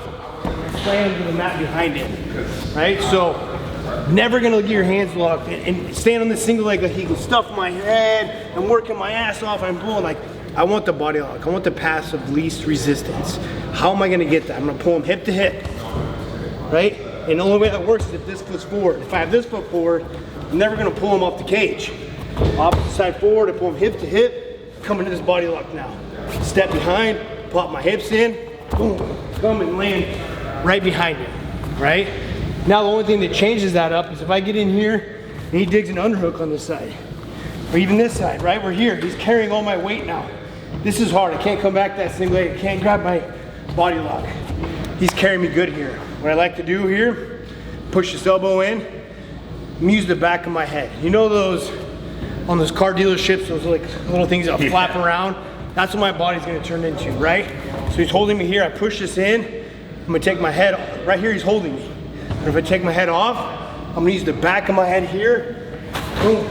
slam to the mat behind him, right? So never gonna get your hands locked and stand on this single leg like he can stuff my head. I'm working my ass off. I'm pulling like, I want the body lock. I want the path of least resistance. How am I gonna get that? I'm gonna pull him hip to hip, right? And the only way that works is if this foot's forward. If I have this foot forward, I'm never gonna pull him off the cage. Opposite side forward, I pull him hip to hip, come into this body lock now. Step behind, pop my hips in, boom, come and land right behind him, right? Now the only thing that changes that up is if I get in here and he digs an underhook on this side, or even this side, right? We're here, he's carrying all my weight now. This is hard, I can't come back that single leg, I can't grab my body lock. He's carrying me good here. What I like to do here, push this elbow in, use the back of my head. You know those, on those car dealerships, those like little things that flap around? That's what my body's gonna turn into, right? So he's holding me here, I push this in, I'm gonna take my head off. Right here, he's holding me. But if I take my head off, I'm gonna use the back of my head here, boom,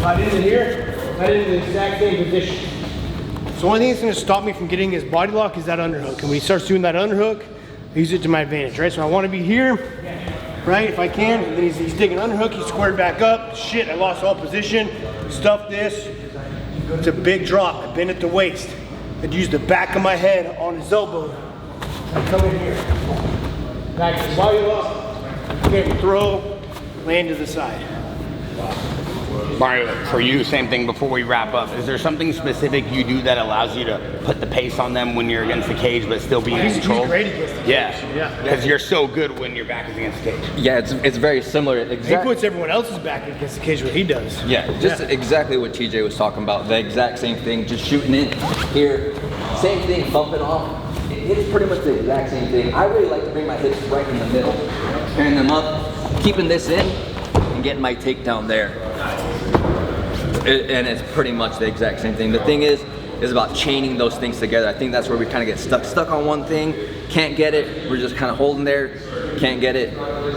right into here, right into the exact same position. So the only thing that's gonna stop me from getting his body lock is that underhook. And when he starts doing that underhook, I use it to my advantage, right? So I wanna be here, right, if I can, and then he's digging underhook, he's squared back up. Shit, I lost all position, stuff this. It's a big drop, I bend at the waist. I'd use the back of my head on his elbow. I come in here, back to the body lock, okay, throw, land to the side. Mario, for you, same thing before we wrap up. Is there something specific you do that allows you to put the pace on them when you're against the cage but still be in control? He's great against the cage. Yeah, because you're so good when your back is against the cage. Yeah, it's very similar. He puts everyone else's back against the cage what he does. Yeah, just exactly what TJ was talking about. The exact same thing, just shooting in here. Same thing, bumping off. It's pretty much the exact same thing. I really like to bring my hips right in the middle, pairing them up, keeping this in, and getting my takedown there. And it's pretty much the exact same thing. The thing is about chaining those things together. I think that's where we kind of get stuck on one thing, can't get it, we're just kind of holding there, can't get it,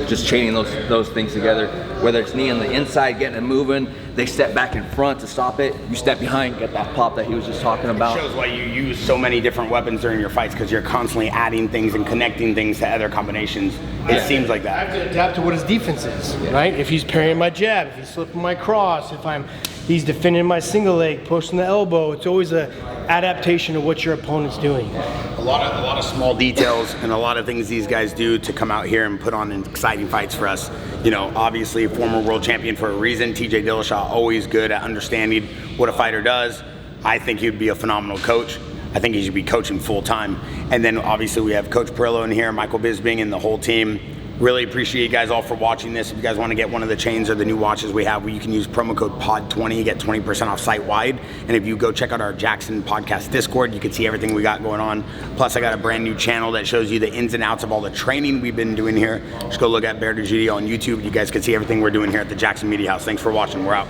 just chaining those things together. Whether it's knee on the inside, getting it moving, they step back in front to stop it, you step behind, get that pop that he was just talking about. It shows why you use so many different weapons during your fights, because you're constantly adding things and connecting things to other combinations. It seems like that. I have to adapt to what his defense is, right? If he's parrying my jab, if he's slipping my cross, if he's defending my single leg, pushing the elbow, it's always an adaptation of what your opponent's doing. A lot of small details and a lot of things these guys do to come out here and put on exciting fights for us. You know, obviously a former world champion for a reason. TJ Dillashaw, always good at understanding what a fighter does. I think he'd be a phenomenal coach. I think he should be coaching full time. And then obviously we have Coach Perillo in here, Michael Bisping, and the whole team. Really appreciate you guys all for watching this. If you guys want to get one of the chains or the new watches we have, you can use promo code POD20, get 20% off site-wide. And if you go check out our Jaxxon podcast Discord, you can see everything we got going on. Plus, I got a brand new channel that shows you the ins and outs of all the training we've been doing here. Just go look at Degidio on YouTube. You guys can see everything we're doing here at the Jaxxon Media House. Thanks for watching. We're out.